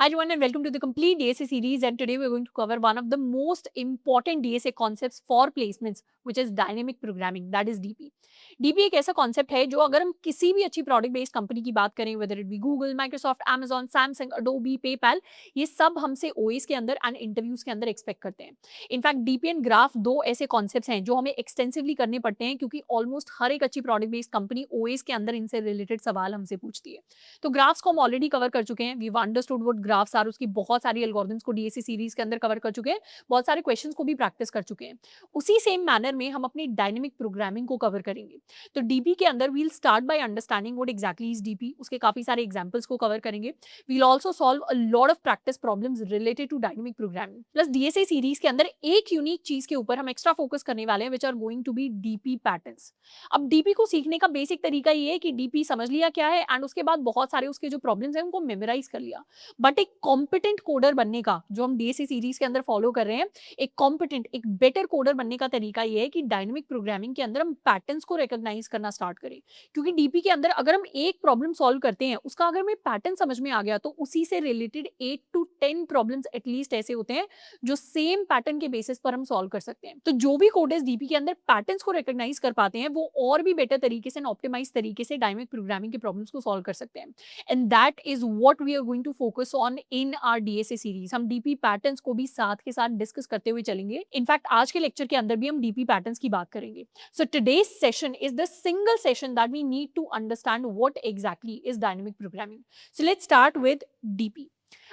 Hi everyone and welcome to the complete DSA series, and today we're going to cover one of the most important DSA concepts for placements, which is dynamic programming, that is DP. DP एक ऐसा concept है जो अगर हम किसी भी अच्छी product based company की बात करें, whether it be Google, Microsoft, Amazon, Samsung, Adobe, PayPal, ये सब हमसे ओएस के अंदर एंड इंटरव्यूज के अंदर एक्सपेक्ट करते हैं. इनफैक्ट डीपी एंड ग्राफ दो ऐसे कॉन्सेप्ट्स हैं जो हमें एक्सटेंसिवली करने पड़ते हैं, क्योंकि ऑलमोस्ट हर एक अच्छी प्रोडक्ट बेस्ड कंपनी ओएस के अंदर इनसे रिलेटेड सवाल हमसे पूछती है. तो ग्राफ्स को हम ऑलरेडी कवर कर चुके हैं. We understood what graphs are, उसकी बहुत सारी एल्गोरिथम्स को डीएससी सीरीज के अंदर कवर कर चुके हैं, बहुत सारे क्वेश्चंस को भी प्रैक्टिस कर चुके हैं. उसी सेम मैनर में हम अपनी डायनेमिक प्रोग्रामिंग को कवर करेंगे. तो डीपी के अंदर we'll start by understanding what exactly is DP, उसके काफी सारे एग्जांपल्स को कवर करेंगे. We'll also solve a lot of practice problems related to dynamic programming. Plus DSC series के अंदर एक यूनिक चीज के ऊपर हम एक्स्ट्रा फोकस करने वाले हैं, which are going to be DP patterns. अब डीपी को सीखने का बेसिक तरीका ये है कि डीपी समझ लिया क्या है एंड उसके बाद बहुत सारे उसके जो प्रॉब्लम्स हैं उनको मेमोराइज कर लिया. बट एक कॉम्पिटेंट कोडर बनने का जो हम डीएससी सीरीज के अंदर फॉलो कर रहे हैं, एक कॉम्पिटेंट, एक बेटर कोडर बनने का तरीका ये है कि डायनेमिक प्रोग्रामिंग के अंदर हम पैटर्न्स को रिकॉग्नाइज करना स्टार्ट करें. क्योंकि डीपी के अंदर अगर हम एक प्रॉब्लम सॉल्व करते हैं, उसका अगर हमें पैटर्न समझ में आ गया तो उसी से रिलेटेड 8 to 10 प्रॉब्लम्स एटलीस्ट ऐसे होते हैं जो सेम पैटर्न के बेसिस पर हम सॉल्व कर सकते हैं. तो जो भी कोडर्स डीपी के अंदर पैटर्न्स को रिकॉग्नाइज कर पाते हैं, वो और भी बेटर तरीके से, ऑप्टिमाइज तरीके से डायनेमिक प्रोग्रामिंग के प्रॉब्लम्स को सॉल्व कर सकते हैं. And that is what we are going to focus on in our DSA series. हम डीपी पैटर्न्स को भी साथ के साथ डिस्कस करते हुए चलेंगे. इनफैक्ट आज के लेक्चर के अंदर भी हम डीपी पैटर्न्स की बात करेंगे. So today's session is the single session that we need to understand what exactly is dynamic programming. So let's start with DP.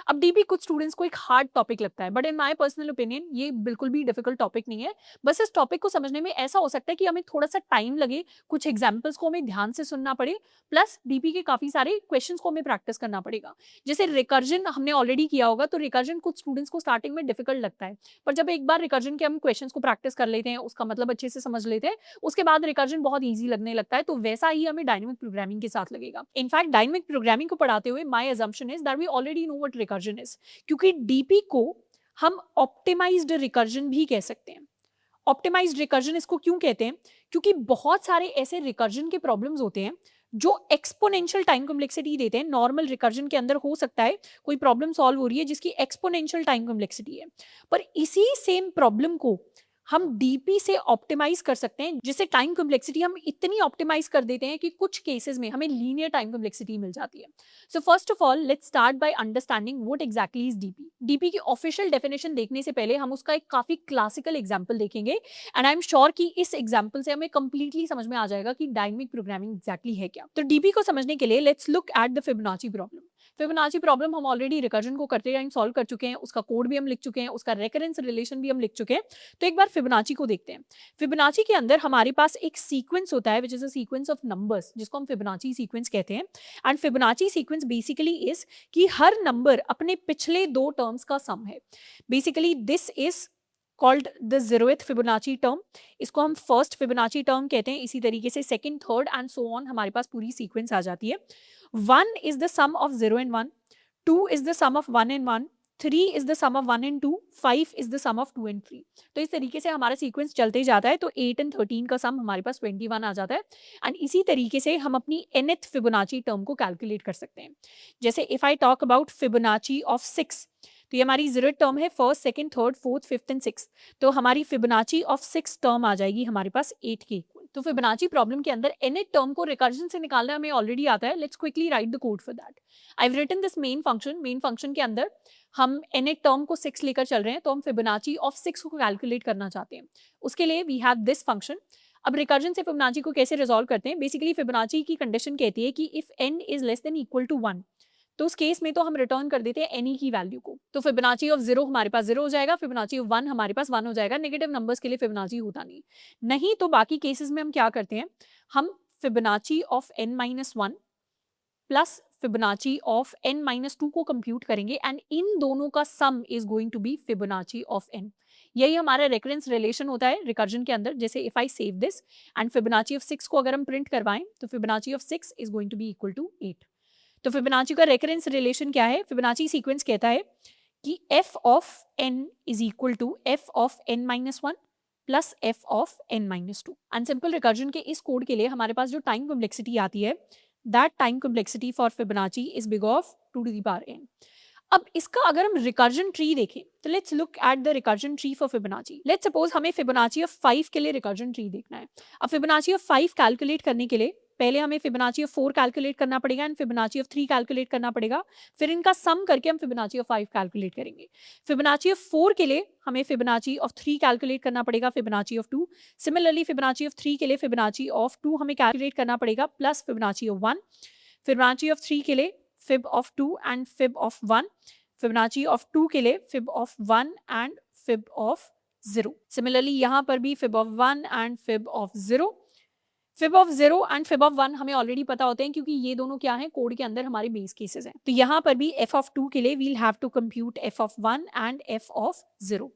अब डीपी कुछ स्टूडेंट्स को एक हार्ड टॉपिक लगता है, but in my personal opinion ये बिल्कुल भी difficult topic नहीं है. बस इस टॉपिक को समझने में ऐसा हो सकता है कि हमें थोड़ा सा टाइम लगे, कुछ एग्जांपल्स को हमें ध्यान से सुनना पड़े, प्लस डीपी के काफी सारे क्वेश्चंस को हमें प्रैक्टिस करना पड़ेगा. जैसे रिकर्जन हमने ऑलरेडी किया होगा, तो रिकर्जन कुछ स्टूडेंट्स को स्टार्टिंग में डिफिकल्ट लगता है, पर जब एक बार रिकर्जन के हम क्वेश्चंस को प्रैक्टिस कर लेते हैं, उसका मतलब अच्छे से समझ लेते हैं, उसके बाद रिकर्जन बहुत ईजी लगने लगता है. तो वैसा ही हमें डायनेमिक प्रोग्रामिंग के साथ लगेगा. इनफैक्ट डायनेमिक प्रोग्रामिंग को पढ़ाते हुए my assumption is that we already know what recursion is, क्योंकि डीपी को हम ऑप्टिमाइज्ड रिकर्जन भी कह सकते हैं. ऑप्टिमाइज्ड रिकर्जन इसको क्यों कहते हैं? क्योंकि बहुत सारे ऐसे रिकर्जन के प्रॉब्लम्स होते हैं जो एक्सपोनेंशियल टाइम कॉम्प्लेक्सिटी देते हैं. नॉर्मल रिकर्जन के अंदर हो सकता है कोई प्रॉब्लम सॉल्व हो रही है जिसकी एक्सपोनेंशियल टाइम कॉम्प्लेक्सिटी है, पर इसी सेम प्रॉब्लम को हम डीपी से ऑप्टिमाइज कर सकते हैं, जिससे टाइम कॉम्प्लेक्सिटी हम इतनी ऑप्टिमाइज कर देते हैं कि कुछ केसेस में हमें लीनियर टाइम कॉम्प्लेक्सिटी मिल जाती है. So first of all let's start by understanding what exactly is DP. DP की ऑफिशियल डेफिनेशन देखने से पहले हम उसका एक काफी क्लासिकल एग्जांपल देखेंगे, एंड आई एम श्योर कि इस एग्जांपल से हमें कंप्लीटली समझ में आ जाएगा कि डायनेमिक प्रोग्रामिंग एग्जैक्टली है क्या. तो डीपी को समझने के लिए let's look at the Fibonacci problem. Fibonacci problem हम ऑलरेडी रिकर्जन को करते टाइम सॉल्व कर चुके हैं, उसका कोड भी हम लिख चुके हैं, उसका रेकरेंस रिलेशन भी हम लिख चुके हैं. तो एक बार फिबोनाची को देखते हैं. फिबोनाची के अंदर हमारे पास एक सीक्वेंस होता है, which is a sequence of numbers, जिसको हम फिबोनाची सीक्वेंस कहते हैं. And Fibonacci sequence basically is कि हर नंबर अपने पिछले दो टर्म्स का सम है. Basically this is called the zeroth Fibonacci term. इसको हम फर्स्ट फिबोनाची टर्म कहते हैं. इसी तरीके से second, third and so on हमारे पास पूरी सीक्वेंस आ जाती है. 1 is the sum of 0 and 1, 2 is the sum of 1 and 1, 3 is the sum of 1 and 2, 5 is the sum of 2 and 3. तो इस तरीके से हमारा सीक्वेंस चलते जाता है. तो 8 and 13 का सम हमारे पास 21 आ जाता है. एंड इसी तरीके से हम अपनी nth फिबोनाची टर्म को कैलकुलेट कर सकते हैं. जैसे if I talk about Fibonacci of 6, तो ये हमारी जीरो टर्म है, first, second, third, fourth, fifth and six. तो हमारी फिबोनाची ऑफ 6 टर्म आ जाएगी हमारे पास 8 के इक्वल. तो फिबोनाची प्रॉब्लम के अंदर nth टर्म को रिकर्जन से निकालना हमें ऑलरेडी आता है. Let's quickly write the code for that. I have written this main function. Main function के अंदर हम nth टर्म को 6 लेकर चल रहे हैं, तो हम फिबोनाची ऑफ 6 को कैलकुलेट करना चाहते हैं. उसके लिए वी हैव दिस फंक्शन. अब रिकर्जन से फिबोनाची को कैसे रिजॉल्व करते हैं? बेसिकली फिबोनाची की कंडीशन कहती है कि if n is less than equal to 1, तो उस केस में तो हम रिटर्न कर देते हैं एनी की वैल्यू को. तो फिबोनाची ऑफ 0 हमारे पास 0 हो जाएगा, फिबोनाची ऑफ 1 हमारे पास 1 हो जाएगा. नेगेटिव नंबर्स के लिए फिबोनाची होता नहीं तो बाकी केसेस में हम क्या करते हैं, हम Fibonacci of n-1 plus Fibonacci of n-2 को कंप्यूट करेंगे, एंड इन दोनों का sum is going to be Fibonacci of n. यही हमारा रेकरेंस रिलेशन होता है रिकर्जन के अंदर. जैसे if I save this and Fibonacci of 6 को अगर हम प्रिंट करवाएं, तो Fibonacci of 6 is going to be equal to 8. तो फिबोनाची का रेकरेंस रिलेशन क्या है? फिबोनाची सीक्वेंस कहता है कि f of n is equal to f of n-1 plus f of n-2. And simple recursion के इस कोड के लिए हमारे पास जो टाइम कॉम्प्लेक्सिटी आती है, that time complexity for Fibonacci is big of 2 to the power n. अब इसका अगर हम रिकर्जन ट्री देखें तो let's look at the recursion tree for Fibonacci. Let's suppose हमें फिबोनाची ऑफ 5 के लिए रिकर्जन ट्री देखना है। अब फिबोनाची ऑफ 5 कैलकुलेट करने के लिए पहले हमें फिबोनाची ऑफ 4 कैलकुलेट करना पड़ेगा एंड फिबोनाची ऑफ 3 कैलकुलेट करना पड़ेगा, फिर इनका सम करके हम फिबोनाची ऑफ 5 कैलकुलेट करेंगे। फिबोनाची ऑफ 4 के लिए हमें फिबोनाची ऑफ 3 कैलकुलेट करना पड़ेगा, Fibonacci of 2। Similarly Fibonacci of 3 के लिए फिबोनाची ऑफ 2 हमें कैलकुलेट करना पड़ेगा plus Fibonacci of 1। Fibonacci of 3 के लिए fib of 2 and fib of 1। Fibonacci of 2 के लिए fib of 1 and fib of 0। Similarly यहाँ पर भी fib of 1 and fib of 0। Fib of 0 and fib of 1 हमें ऑलरेडी पता होते हैं क्योंकि ये दोनों क्या हैं, कोड के अंदर हमारे बेस केसेस हैं। तो यहाँ पर भी f ऑफ 2 के लिए we'll have to compute f of 1 and f of 0।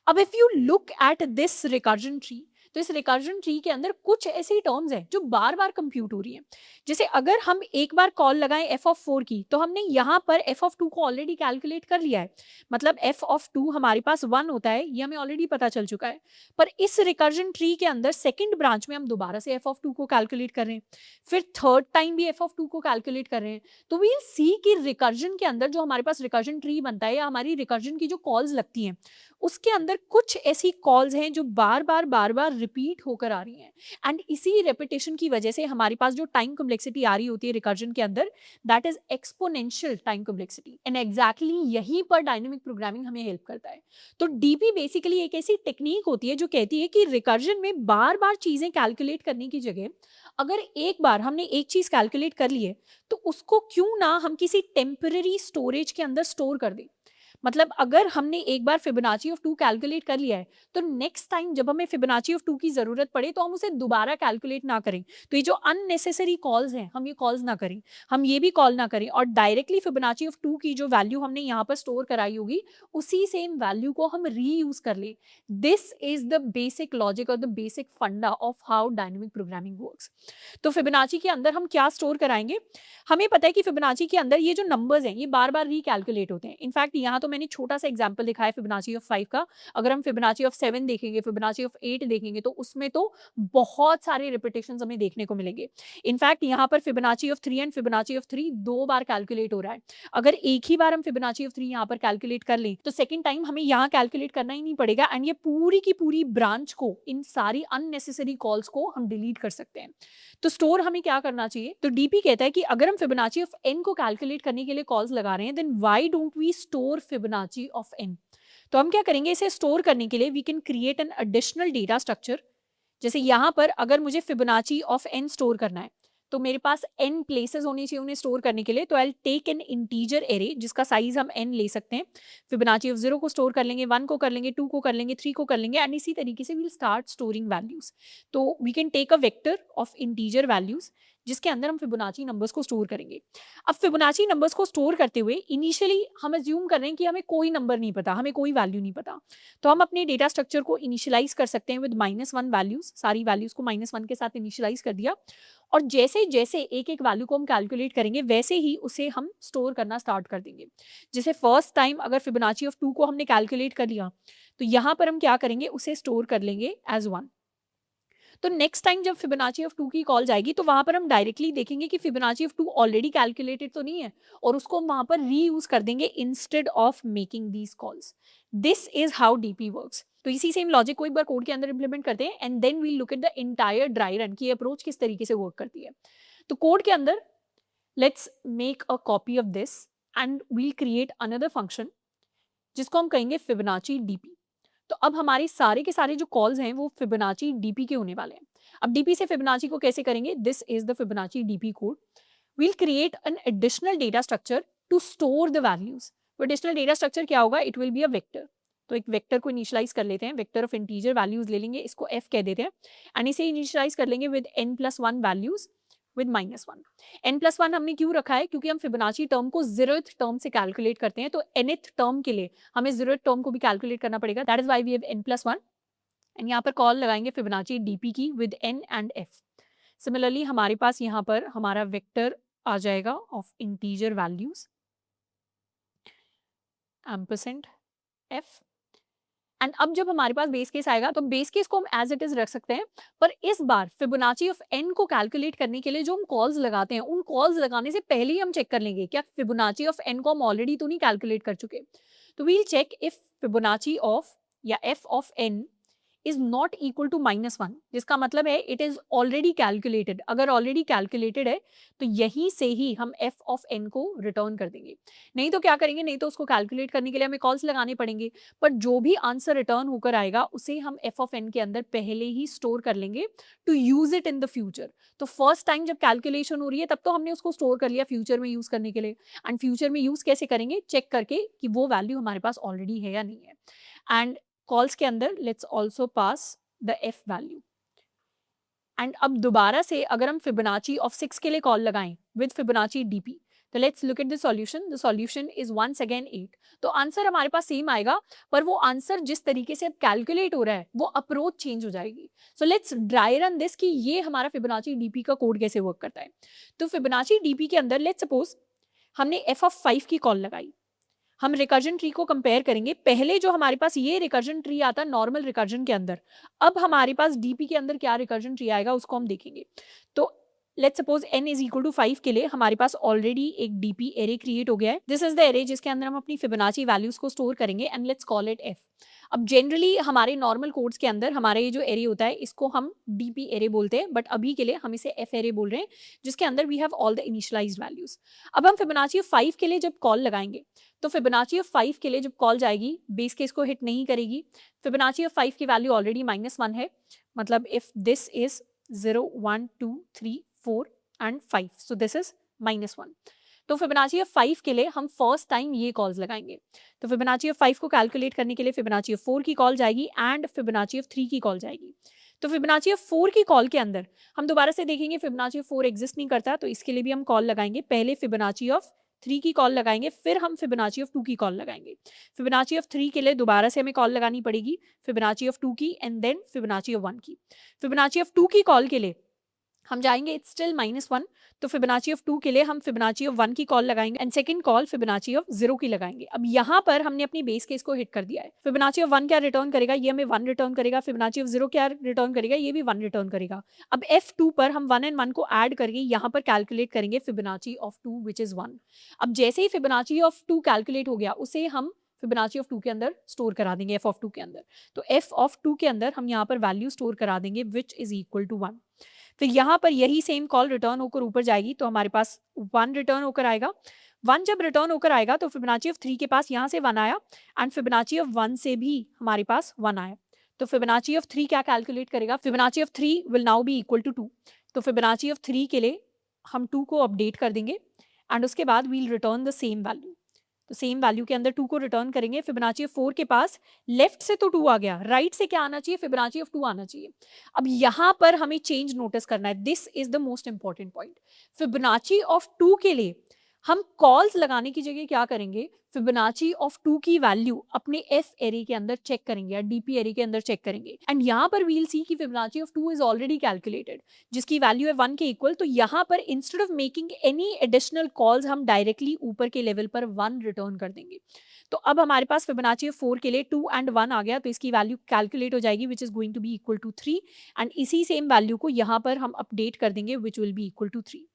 अब if you look at this recursion tree, तो इस रिकर्जन ट्री के अंदर कुछ ऐसी टर्म्स हैं जो बार बार कंप्यूट हो रही हैं। जैसे अगर हम एक बार कॉल लगाएं f ऑफ 4 की, तो हमने यहाँ पर f ऑफ 2 को ऑलरेडी कैलकुलेट कर लिया है, मतलब f ऑफ 2 हमारे पास 1 होता है, ये हमें ऑलरेडी पता चल चुका है। पर इस रिकर्जन ट्री के अंदर सेकंड ब्रांच में हम दोबारा से f ऑफ 2 को कैलकुलेट कर रहे हैं, फिर थर्ड टाइम भी f ऑफ 2 को कैलकुलेट कर रहे हैं। तो वील सी कि रिकर्जन के अंदर जो हमारे पास रिकर्जन ट्री बनता है या हमारी रिकर्जन की जो कॉल्स लगती हैं उसके अंदर कुछ ऐसी कॉल्स हैं जो बार बार रिपीट होकर आ रही हैं, एंड इसी रेपिटेशन की वजह से हमारे पास जो टाइम कॉम्प्लेक्सिटी आ रही होती है रिकर्जन के अंदर, that is exponential time complexity. And exactly यहीं पर डायनेमिक प्रोग्रामिंग हमें हेल्प करता है। तो डीपी बेसिकली एक ऐसी टेक्निक होती है जो कहती है कि रिकर्जन में बार बार चीजें कैलकुलेट करने की जगह अगर एक बार हमने एक चीज कैलकुलेट कर ली है तो उसको क्यों ना हम किसी टेम्पररी स्टोरेज के अंदर स्टोर कर दें। मतलब अगर हमने एक बार फिबोनाची ऑफ 2 कैलकुलेट कर लिया है तो नेक्स्ट टाइम जब हमें फिबोनाची ऑफ 2 की जरूरत पड़े तो हम उसे दोबारा कैलकुलेट ना करें। तो ये जो अननेसेसरी कॉल्स हैं हम ये कॉल्स ना करें, हम ये भी कॉल ना करें, और डायरेक्टली फिबोनाची ऑफ 2 की जो वैल्यू हमने यहाँ पर स्टोर कराई होगी उसी सेम वैल्यू को हम रीयूज कर ले। This is the basic logic और द बेसिक फंडा of how dynamic programming works. तो फिबोनाची के अंदर हम क्या स्टोर कराएंगे, हमें पता है कि फिबोनाची के अंदर ये जो नंबर्स हैं ये बार बार रिकैलकुलेट होते हैं। इनफैक्ट यहाँ तो मैंने छोटा सा एग्जांपल दिखाया फिबोनाची ऑफ 5 का। अगर हम फिबोनाची ऑफ 7 देखेंगे, फिबोनाची ऑफ 8 देखेंगे तो उसमें तो बहुत सारे रिपीटेशंस हमें देखने को मिलेंगे। इनफैक्ट यहाँ पर Fibonacci of 3 and Fibonacci of 3 दो बार कैलकुलेट हो रहा है। अगर एक ही बार हम फिबोनाची ऑफ 3 यहाँ पर कैलकुलेट कर लें तो सेकंड टाइम हमें यहाँ कैलकुलेट करना ही नहीं पड़ेगा, एंड ये पूरी की पूरी ब्रांच को, इन सारी अननेसेसरी कॉल्स को हम डिलीट कर सकते हैं। तो स्टोर हमें क्या करना चाहिए, तो डीपी कहता है कि अगर हम फिबोनाची ऑफ n को कैलकुलेट करने के लिए कॉल्स लगा रहे हैं then why don't we store Fibonacci of n। तो हम क्या करेंगे, इसे स्टोर करने के लिए we can create an additional data structure. जैसे यहाँ पर अगर मुझे फिबोनाची ऑफ n स्टोर करना है तो मेरे पास n प्लेसेस होनी चाहिए उन्हें स्टोर करने के लिए। तो I take an integer array जिसका साइज हम n ले सकते हैं। फिबोनाची ऑफ 0 को स्टोर कर लेंगे, 1 को कर लेंगे, 2 को कर लेंगे, 3 को कर लेंगे, एंड इसी तरीके से वील स्टार्ट स्टोरिंग वैल्यूज। तो we can take a vector of integer values जिसके अंदर हम फिबोनाची नंबर्स को स्टोर करेंगे। अब फिबोनाची नंबर्स को स्टोर करते हुए इनिशियली हम अज्यूम कर रहे हैं कि हमें कोई नंबर नहीं पता, हमें कोई वैल्यू नहीं पता। तो हम अपने डेटा स्ट्रक्चर को इनिशियलाइज कर सकते हैं विद -1 वैल्यूज। सारी वैल्यूज को -1 के साथ इनिशियलाइज कर दिया, और जैसे जैसे एक एक वैल्यू को हम कैलकुलेट करेंगे वैसे ही उसे हम स्टोर करना स्टार्ट कर देंगे। जैसे फर्स्ट टाइम अगर फिबोनाची ऑफ 2 को हमने कैलकुलेट कर लिया तो यहाँ पर हम क्या करेंगे, उसे स्टोर कर लेंगे एज 1। तो नेक्स्ट टाइम जब फिबोनाची ऑफ 2 की कॉल जाएगी तो वहां पर हम डायरेक्टली देखेंगे कि फिबोनाची ऑफ 2 ऑलरेडी कैलकुलेटेड तो नहीं है, और उसको हम वहां पर रीयूज कर देंगे instead of making these calls. This is how DP works. तो इसी सेम लॉजिक को एक बार कोड के अंदर इंप्लीमेंट करते हैं and then we look at the entire dry run की अप्रोच किस तरीके से वर्क करती है। तो कोड के अंदर let's make a copy of this and we'll create another function जिसको हम कहेंगे फिबोनाची डीपी। तो अब हमारे सारे के सारे जो कॉल्स हैं वो फिबोनाची डीपी के होने वाले हैं। अब डीपी से फिबोनाची को कैसे करेंगे, this is the Fibonacci DP code. We'll create an additional data structure to store the values. वो एडिशनल डेटा स्ट्रक्चर क्या होगा, it will be a vector. तो एक वेक्टर को इनिशियलाइज कर लेते हैं, वेक्टर ऑफ इंटीजर वैल्यूज ले लेंगे, इसको f कह देते हैं, एंड इसे इनिशियलाइज कर लेंगे with n+1 values with -1। n+1 हमने क्यों रखा है, क्योंकि हम फिबोनाची टर्म को 0th टर्म से कैलकुलेट करते हैं, तो nth टर्म के लिए हमें 0th टर्म को भी कैलकुलेट करना पड़ेगा, that is why we have n+1। And यहाँ पर कॉल लगाएंगे फिबोनाची डीपी की with n and f। Similarly हमारे पास यहाँ पर हमारा वेक्टर आ जाएगा of integer values ampersand f, and अब जब हमारे पास बेस केस आएगा तो बेस केस को हम एज इट इज रख सकते हैं, पर इस बार फिबोनाची ऑफ एन को कैलकुलेट करने के लिए जो हम कॉल्स लगाते हैं, उन कॉल्स लगाने से पहले ही हम चेक कर लेंगे क्या फिबोनाची ऑफ एन को हम ऑलरेडी तो नहीं कैलकुलेट कर चुके। तो we'll check if Fibonacci of या F of N is not equal to -1, जिसका मतलब है इट इज ऑलरेडी कैलकुलेटेड। अगर ऑलरेडी कैलकुलेटेड है तो यहीं से ही हम एफ ऑफ एन को रिटर्न कर देंगे। नहीं तो क्या करेंगे, नहीं तो उसको कैलकुलेट करने के लिए हमें कॉल्स लगाने पड़ेंगे, पर जो भी आंसर रिटर्न होकर आएगा उसे हम एफ ऑफ एन के अंदर पहले ही स्टोर कर लेंगे to use it in the future. तो फर्स्ट टाइम जब कैलकुलेशन हो रही है तब तो हमने उसको स्टोर कर लिया फ्यूचर में यूज करने के लिए, एंड फ्यूचर में यूज कैसे करेंगे, चेक करके कि वो वैल्यू हमारे पास ऑलरेडी है या नहीं है। एंड कॉल्स के अंदर let's also pass the F value. And अब दोबारा से अगर हम फिबोनाची ऑफ 6 के लिए कॉल लगाएं विद फिबोनाची डीपी, तो let's look at the solution. The solution is once again 8। तो आंसर हमारे पास सेम आएगा, पर वो आंसर जिस तरीके से अब कैलकुलेट हो रहा है वो अप्रोच चेंज हो जाएगी। So let's dry run this कि ये हमारा फिबोनाची डीपी का कोड कैसे वर्क करता है। तो फिबोनाची डीपी के अंदर लेट्स सपोज हमने एफ ऑफ 5 की कॉल लगाई। हम रिकर्जन ट्री को कंपेयर करेंगे। पहले जो हमारे पास ये रिकर्जन ट्री आता नॉर्मल रिकर्जन के अंदर, अब हमारे पास डीपी के अंदर क्या रिकर्जन ट्री आएगा उसको हम देखेंगे। तो let's suppose n is equal to 5 के लिए हमारे पास ऑलरेडी एक डीपी एरे क्रिएट हो गया है। दिस इज द एरे जिसके अंदर हम अपनी फिबोनाची वैल्यूज को स्टोर करेंगे and let's call it f। अब जनरली हमारे नॉर्मल कोड्स के अंदर हमारे ये जो एरे होता है इसको हम डीपी एरे बोलते हैं, बट अभी के लिए हम इसे एफ एरे बोल रहे हैं, जिसके अंदर we have all the initialized values. अब हम फिबोनाची 5 के लिए जब कॉल लगाएंगे तो फिबोनाची ऑफ 5 के लिए जब कॉल जाएगी बेस केस को हिट नहीं करेगी। फिबोनाची ऑफ 5 की वैल्यू ऑलरेडी -1 है, मतलब if this is 0 1 2 3 4 and 5, so this is -1। तो फिबोनाची ऑफ 5 के लिए हम फर्स्ट टाइम ये कॉल्स लगाएंगे। तो फिबोनाची ऑफ 5 को कैलकुलेट करने के लिए फिबोनाची ऑफ 4 की कॉल जाएगी एंड फिबोनाची ऑफ 3 की कॉल जाएगी। तो फिबोनाची ऑफ 4 की कॉल के अंदर हम दोबारा से देखेंगे फिबोनाची ऑफ 4 एग्जिस्ट नहीं करता, तो इसके लिए भी हम कॉल लगाएंगे। पहले फिबोनाची ऑफ 3 की कॉल लगाएंगे, फिर हम फिबोनाची ऑफ 2 की कॉल लगाएंगे। फिबोनाची ऑफ 3 के लिए दोबारा से हमें कॉल लगानी पड़ेगी, फिबोनाची ऑफ 2 की एंड देन फिबोनाची ऑफ 1 की। फिबोनाची ऑफ 2 की कॉल के लिए हम जाएंगे इट्स स्टिल -1, तो फिबोनाची ऑफ 2 के लिए हम फिबोनाची ऑफ 1 की कॉल लगाएंगे and second call Fibonacci of 0 की लगाएंगे। अब यहाँ पर हमने अपनी बेस केस को हिट कर दिया है। फिबोनाची ऑफ 1 क्या रिटर्न करेगा, ये हमें 1 रिटर्न करेगा। फिबोनाची ऑफ 0 क्या रिटर्न करेगा, ये भी 1 रिटर्न करेगा। अब F2 पर हम 1 एंड 1 को ऐड करके यहाँ पर कैलकुलेट करेंगे फिबोनाची ऑफ 2 विच इज 1। अब जैसे ही फिबोनाची ऑफ 2 कैलकुलेट हो गया उसे हम फिबोनाची ऑफ 2 के अंदर स्टोर करा देंगे, एफ ऑफ 2 के अंदर। तो एफ ऑफ 2 के अंदर हम यहाँ पर वैल्यू स्टोर करा देंगे विच इज इक्वल टू 1। फिर यहाँ पर यही सेम कॉल रिटर्न होकर ऊपर जाएगी, तो हमारे पास 1 रिटर्न होकर आएगा। 1 जब रिटर्न होकर आएगा तो फिबोनाची ऑफ 3 के पास यहाँ से 1 आया एंड फिबोनाची ऑफ 1 से भी हमारे पास 1 आया। तो फिबोनाची ऑफ 3 क्या कैलकुलेट करेगा, Fibonacci of 3 will now be equal to 2। तो फिबोनाची ऑफ 3 के लिए हम 2 को अपडेट कर देंगे एंड उसके बाद we'll return the same value. तो सेम वैल्यू के अंदर 2 को रिटर्न करेंगे। फिबोनाची ऑफ 4 के पास लेफ्ट से तो 2 आ गया, राइट से क्या आना चाहिए, फिबोनाची ऑफ 2 आना चाहिए। अब यहाँ पर हमें चेंज नोटिस करना है, this is the most important point. Fibonacci of 2 के लिए हम कॉल्स लगाने की जगह क्या करेंगे, फिबोनाची ऑफ 2 की वैल्यू अपने एफ एरे के अंदर चेक करेंगे या डीपी एरे के अंदर चेक करेंगे। एंड यहाँ पर वील सी कि Fibonacci of 2 is already calculated, जिसकी वैल्यू है 1 के इक्वल। तो यहाँ पर instead of making any additional calls हम डायरेक्टली ऊपर के लेवल पर 1 रिटर्न कर देंगे। तो अब हमारे पास फिबोनाची ऑफ 4 के लिए 2 एंड 1 आ गया, तो इसकी वैल्यू कैलकुलेट हो जाएगी which is going to be equal to 3 and इसी सेम वैल्यू को यहाँ पर हम अपडेट कर देंगे which will be equal to 3।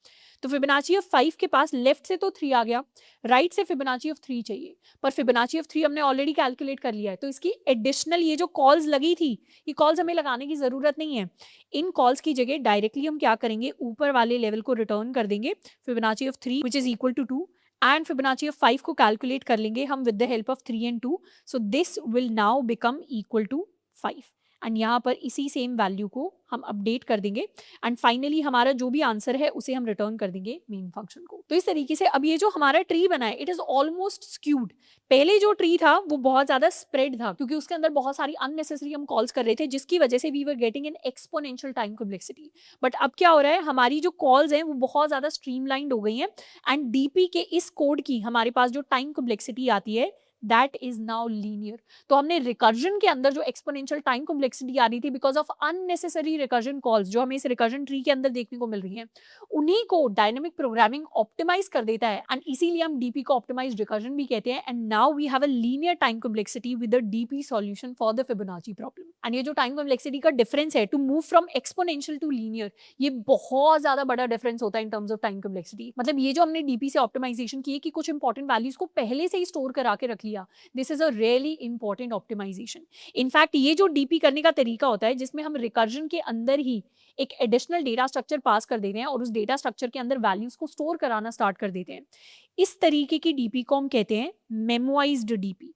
तो फिबोनाची ऑफ 5 के पास लेफ्ट से तो 3 आ गया, राइट से फिबोनाची ऑफ 3 चाहिए, पर फिबोनाची ऑफ 3 हमने ऑलरेडी कैलकुलेट कर लिया है, तो इसकी एडिशनल ये जो कॉल्स लगी थी ये कॉल्स हमें लगाने की जरूरत नहीं है। इन कॉल्स की जगह डायरेक्टली हम क्या करेंगे, ऊपर वाले लेवल को रिटर्न कर देंगे Fibonacci of 3 which is equal to 2 and Fibonacci of 5 को कैलकुलेट कर लेंगे हम with the help of 3 and 2। So this will now become equal to 5 and यहाँ पर इसी सेम वैल्यू को हम अपडेट कर देंगे एंड फाइनली हमारा जो भी आंसर है उसे हम रिटर्न कर देंगे मेन फंक्शन को। तो इस तरीके से अब ये जो हमारा ट्री बना है इट इज ऑलमोस्ट स्क्यूड। पहले जो ट्री था वो बहुत ज्यादा स्प्रेड था क्योंकि उसके अंदर बहुत सारी अननेसेसरी हम कॉल्स कर रहे थे, जिसकी वजह से we were getting an exponential time complexity. But अब क्या हो रहा है, हमारी जो कॉल्स हैं वो बहुत ज्यादा स्ट्रीमलाइंड हो गई हैं एंड डीपी के इस कोड की हमारे पास जो टाइम कॉम्प्लेक्सिटी आती है दैट इज नाउ लीनियर। तो हमने रिकर्जन के अंदर जो एक्सपोनेंशियल टाइम कॉम्प्लेक्सिटी आ रही थी because of unnecessary recursion calls जो हमें इस रिकर्जन ट्री के अंदर देखने को मिल रही है, उन्हीं को डायनेमिक प्रोग्रामिंग ऑप्टिमाइज कर देता है एंड इसीलिए हम डीपी को ऑप्टिमाइज्ड रिकर्जन भी कहते हैं। And now we have a linear time complexity with a DP solution for the Fibonacci problem. And ये जो टाइम कॉम्प्लेक्सिटी का डिफरेंस है to move from exponential to linear, ये बहुत ज्यादा बड़ा डिफरेंस होता है in terms of time complexity. मतलब ये जो हमने डीपी से ऑप्टिमाइजेशन की है कि कुछ इंपॉर्टेंट वैल्यूज को पहले से ही स्टोर करा के रख लिया, this is a really important optimization. In fact ये जो डीपी करने का तरीका होता है जिसमें हम रिकर्जन के अंदर ही एक एडिशनल डेटा स्ट्रक्चर पास कर देते हैं और उस डेटा स्ट्रक्चर के अंदर वैल्यूज को स्टोर कराना स्टार्ट कर देते हैं, इस तरीके की डीपी को हम कहते हैं मेमोइज्ड डीपी,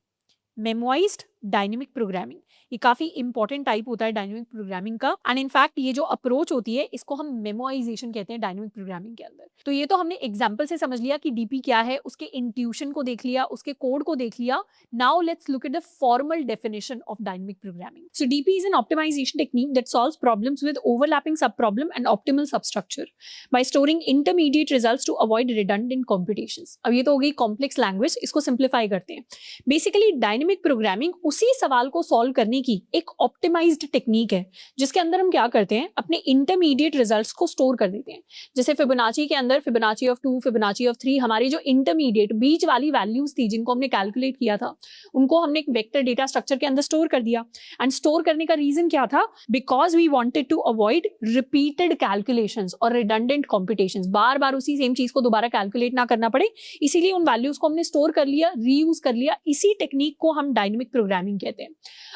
मेमोइज्ड डायनेमिक प्रोग्रामिंग। ये काफी इंपॉर्टेंट टाइप होता है डायनेमिक प्रोग्रामिंग का एंड इनफैक्ट ये जो अप्रोच होती है इसको हम मेमोइजेशन कहते हैं डायनेमिक प्रोग्रामिंग के अंदर। तो ये तो हमने एग्जांपल से समझ लिया कि डीपी क्या है, उसके इंट्यूशन को देख लिया, उसके कोड को देख लिया। Now let's look at the formal definition of dynamic programming. So DP is an optimization technique that solves problems with overlapping sub problem and optimal substructure by storing intermediate results to avoid redundant competitions. अब ये तो हो गई complex language, इसको simplify करते हैं। Basically dynamic programming उसी सवाल को सॉल्व करने की एक ऑप्टिमाइज्ड टेक्निक है जिसके अंदर हम क्या करते हैं, अपने इंटरमीडिएट रिजल्ट्स को स्टोर कर देते हैं। जैसे फिबोनाची के अंदर फिबोनाची ऑफ 2, फिबोनाची ऑफ 3, हमारी जो इंटरमीडिएट बीच वाली वैल्यूज थी जिनको हमने कैलकुलेट किया था, उनको हमने एक वेक्टर डेटा स्ट्रक्चर के अंदर स्टोर कर दिया। एंड स्टोर करने का रीजन क्या था, because we wanted to avoid repeated calculations और रिडंडेंट कॉम्पिटिशंस, बार बार उसी सेम चीज को दोबारा कैलकुलेट ना करना पड़े, इसीलिए उन वैल्यूज को हमने स्टोर कर लिया, रीयूज कर लिया। इसी टेक्निक को हम डायनेमिक प्रोग्रामिंग कहते हैं।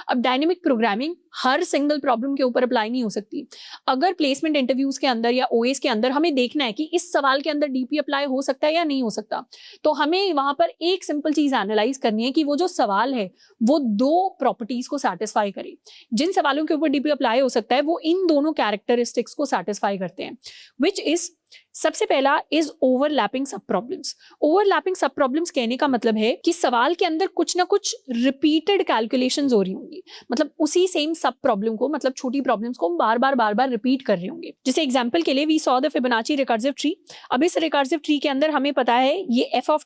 अब डायनेमिक प्रोग्रामिंग हर सिंगल प्रॉब्लम के ऊपर अप्लाई नहीं हो सकती। अगर प्लेसमेंट इंटरव्यूज के अंदर या ओएस के अंदर हमें देखना है कि इस सवाल के अंदर डीपी अप्लाई हो सकता है या नहीं हो सकता, तो हमें वहां पर एक सिंपल चीज एनालाइज करनी है कि वो जो सवाल है वो दो प्रॉपर्टीज को सेटिस्फाई करे। जिन सवालों के ऊपर डीपी अप्लाई हो सकता है वो इन दोनों कैरेक्टरिस्टिक्स को सेटिस्फाई करते हैं, विच इज सबसे पहला इज ओवरलैपिंग सब प्रॉब्लम्स। ओवरलैपिंग सब प्रॉब्लम्स कहने का मतलब है कि सवाल के अंदर कुछ ना कुछ रिपीटेड कैलकुलेशंस हो रही होंगी, मतलब उसी सेम सब प्रॉब्लम को, मतलब छोटी प्रॉब्लम्स को बार बार रिपीट कर रहे होंगे। जैसे एग्जांपल के लिए we saw the Fibonacci recursive tree. अब इस रिकर्सिव ट्री के अंदर हमें पता है ये f of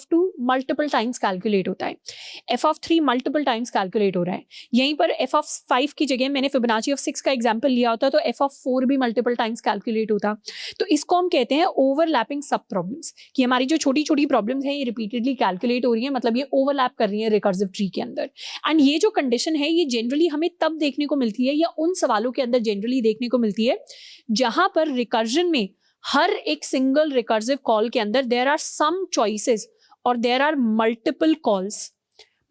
2 multiple times calculate होता है, f of 3 multiple times calculate हो रहा है। यहीं पर f of 5 की जगह मैंने फिबोनाची ऑफ 6 का एग्जांपल लिया होता तो f of 4 भी मल्टीपल टाइम्स कैलकुलेट होता। तो इसको हम कहते हैं ओवरलैपिंग सब प्रॉब्लम्स, कि हमारी जो छोटी छोटी प्रॉब्लम्स हैं ये रिपीटेडली कैलकुलेट हो रही है, मतलब ये ओवरलैप कर रही है रिकर्सिव ट्री के अंदर। एंड ये जो कंडीशन है ये जनरली हमें तब देखने को मिलती है या उन सवालों के अंदर जनरली देखने को मिलती है जहां पर रिकर्जन में हर एक सिंगल रिकर्सिव कॉल के अंदर देयर आर सम चॉइसेस और there are multiple calls.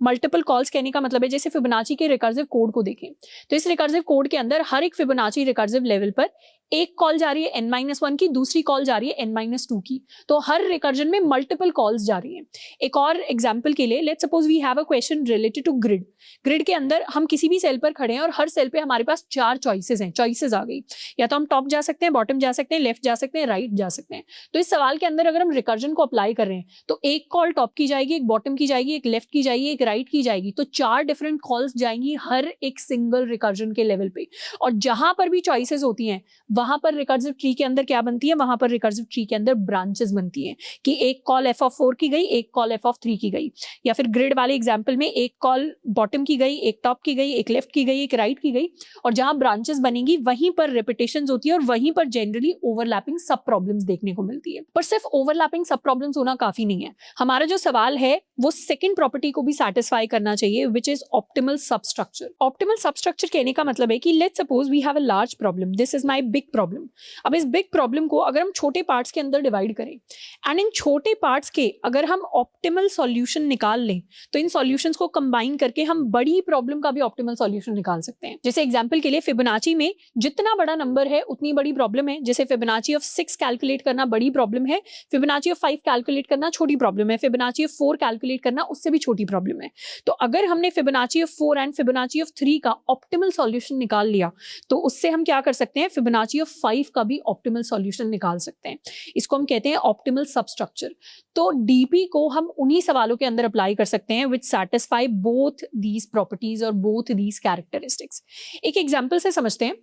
Multiple calls कहने का मतलब है जैसे फिबोनाची के रिकर्सिव कोड को देखें तो इस रिकर्सिव कोड के अंदर हर एक फिबोनाची रिकर्सिव लेवल पर एक कॉल जा रही है n-1 की, दूसरी कॉल जा रही है n-2 की, तो हर रिकर्जन में मल्टीपल कॉल्स जा रही हैं। एक और एग्जांपल के लिए let's suppose we have a question related to grid. Grid के अंदर हम किसी भी सेल पर खड़े हैं और हर सेल पे हमारे पास 4 चॉइसेस हैं, चॉइसेस आ गई, या तो हम टॉप जा सकते हैं, बॉटम जा सकते हैं, लेफ्ट जा सकते हैं, राइट जा सकते हैं। तो इस सवाल के अंदर अगर हम रिकर्जन को अप्लाई कर रहे हैं तो एक कॉल टॉप की जाएगी, एक बॉटम की जाएगी, एक लेफ्ट की जाएगी, एक राइट की जाएगी, तो 4 डिफरेंट कॉल्स जाएंगी हर एक सिंगल रिकर्जन के लेवल पे। और जहां पर भी चॉइसेस होती हैं वहां पर रिकर्सिव ट्री के अंदर क्या बनती है, वहां पर रिकर्सिव ट्री के अंदर ब्रांचेस बनती हैं कि एक कॉल f of 4 की गई, एक कॉल f of 3 की गई, या फिर ग्रिड वाले एग्जांपल में एक कॉल बॉटम की गई, एक टॉप की गई, एक लेफ्ट की गई, एक राइट की गई। और जहां ब्रांचेस बनेंगी वहीं पर रिपीटेशंस होती है और वहीं पर जनरली ओवरलैपिंग सब प्रॉब्लम्स देखने को मिलती है। पर सिर्फ ओवरलैपिंग सब प्रॉब्लम्स होना काफी नहीं है, हमारा जो सवाल है वो सेकंड प्रॉपर्टी को भी सेटिस्फाई करना चाहिए, which is optimal substructure. Optimal substructure कहने का मतलब है कि let's suppose we have a large problem, this is my big problem. अब इस बिग प्रॉब्लम को अगर हम छोटे पार्ट्स के अंदर डिवाइड करें एंड इन छोटे पार्ट्स के अगर हम ऑप्टिमल सॉल्यूशन निकाल लें तो इन सॉल्यूशंस को कंबाइन करके हम बड़ी प्रॉब्लम का भी ऑप्टिमल सॉल्यूशन निकाल सकते हैं। जैसे एग्जांपल के लिए फिबोनाची में जितना बड़ा नंबर है उतनी बड़ी प्रॉब्लम है। जैसे फिबोनाची ऑफ 6 कैलकुलेट करना बड़ी प्रॉब्लम है, फिबोनाची ऑफ 5 कैलकुलेट करना छोटी प्रॉब्लम है, फिबोनाची ऑफ 4 कैलकुलेट करना उससे भी छोटी प्रॉब्लम है। तो अगर हमने Fibonacci of 4 and Fibonacci of 3 का ऑप्टिमल सॉल्यूशन निकाल लिया तो उससे हम क्या कर सकते हैं, फिबोनाची ऑफ 5 का भी ऑप्टिमल सॉल्यूशन निकाल सकते हैं। इसको हम कहते हैं ऑप्टिमल सबस्ट्रक्चर। तो डीपी को हम उन्हीं सवालों के अंदर अप्लाई कर सकते हैं विच सैटिस्फाई बोथ दीज प्रॉपर्टीज और बोथ दीज कैरेक्टरिस्टिक्स। एक एग्जांपल से समझते हैं।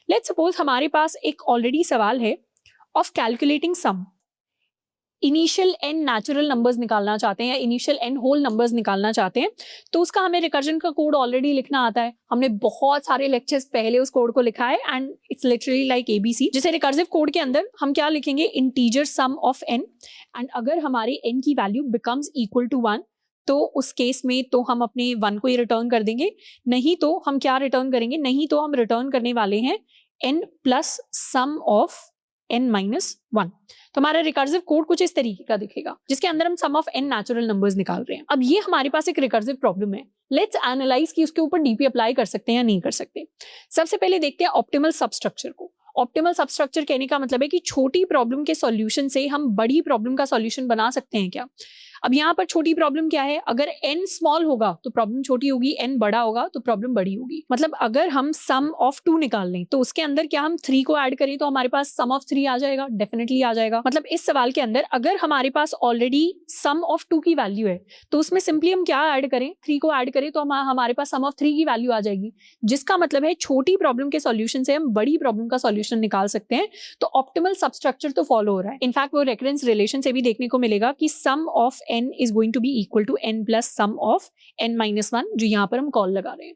लेट्स सपोज हमारे पास एक ऑलरेडी सवाल है of calculating sum. Initial n natural numbers निकालना चाहते हैं या इनिशियल एन होल नंबर्स निकालना चाहते हैं, तो उसका हमें रिकर्जन का कोड ऑलरेडी लिखना आता है। हमने बहुत सारे लेक्चर्स पहले उस कोड को लिखा है and it's literally like ABC, जिसे रिकर्सिव कोड के अंदर हम क्या लिखेंगे, integer sum of n, and अगर हमारे एन की वैल्यू बिकम्स इक्वल टू 1 तो उस केस में तो हम अपने 1 को ही रिटर्न कर देंगे, नहीं तो हम क्या रिटर्न करेंगे, नहीं तो हम रिटर्न करने वाले हैं n plus sum of n minus 1। तो हमारा रिकर्सिव कोड कुछ इस तरीके का दिखेगा, जिसके अंदर हम सम ऑफ n नेचुरल नंबर्स निकाल रहे हैं। अब ये हमारे पास एक रिकर्सिव प्रॉब्लम है, लेट्स एनालाइज कि उसके ऊपर डीपी अप्लाई कर सकते हैं या नहीं कर सकते। सबसे पहले देखते हैं ऑप्टिमल सबस्ट्रक्चर को। ऑप्टिमल सबस्ट्रक्चर कहने का मतलब है कि छोटी प्रॉब्लम के सॉल्यूशन से हम बड़ी प्रॉब्लम का सॉल्यूशन बना सकते हैं क्या। अब यहाँ पर छोटी प्रॉब्लम क्या है, अगर n स्मॉल होगा तो प्रॉब्लम छोटी होगी, n बड़ा होगा तो प्रॉब्लम बड़ी होगी। मतलब अगर हम सम ऑफ 2 निकाल लें तो उसके अंदर क्या हम 3 को ऐड करें तो हमारे पास सम ऑफ 3 आ जाएगा, डेफिनेटली आ जाएगा। मतलब इस सवाल के अंदर अगर हमारे पास ऑलरेडी सम ऑफ 2 की वैल्यू है तो उसमें सिंपली हम क्या ऐड करें, 3 को ऐड करें तो हमारे पास सम ऑफ 3 की वैल्यू आ जाएगी, जिसका मतलब है छोटी प्रॉब्लम के सॉल्यूशन से हम बड़ी प्रॉब्लम का सॉल्यूशन निकाल सकते हैं। तो ऑप्टिमल सबस्ट्रक्चर तो फॉलो हो रहा है। इनफैक्ट वो रेफरेंस रिलेशन से भी देखने को मिलेगा कि sum of n is going to be equal to n plus sum of n minus 1, जो यहाँ पर हम कॉल लगा रहे हैं।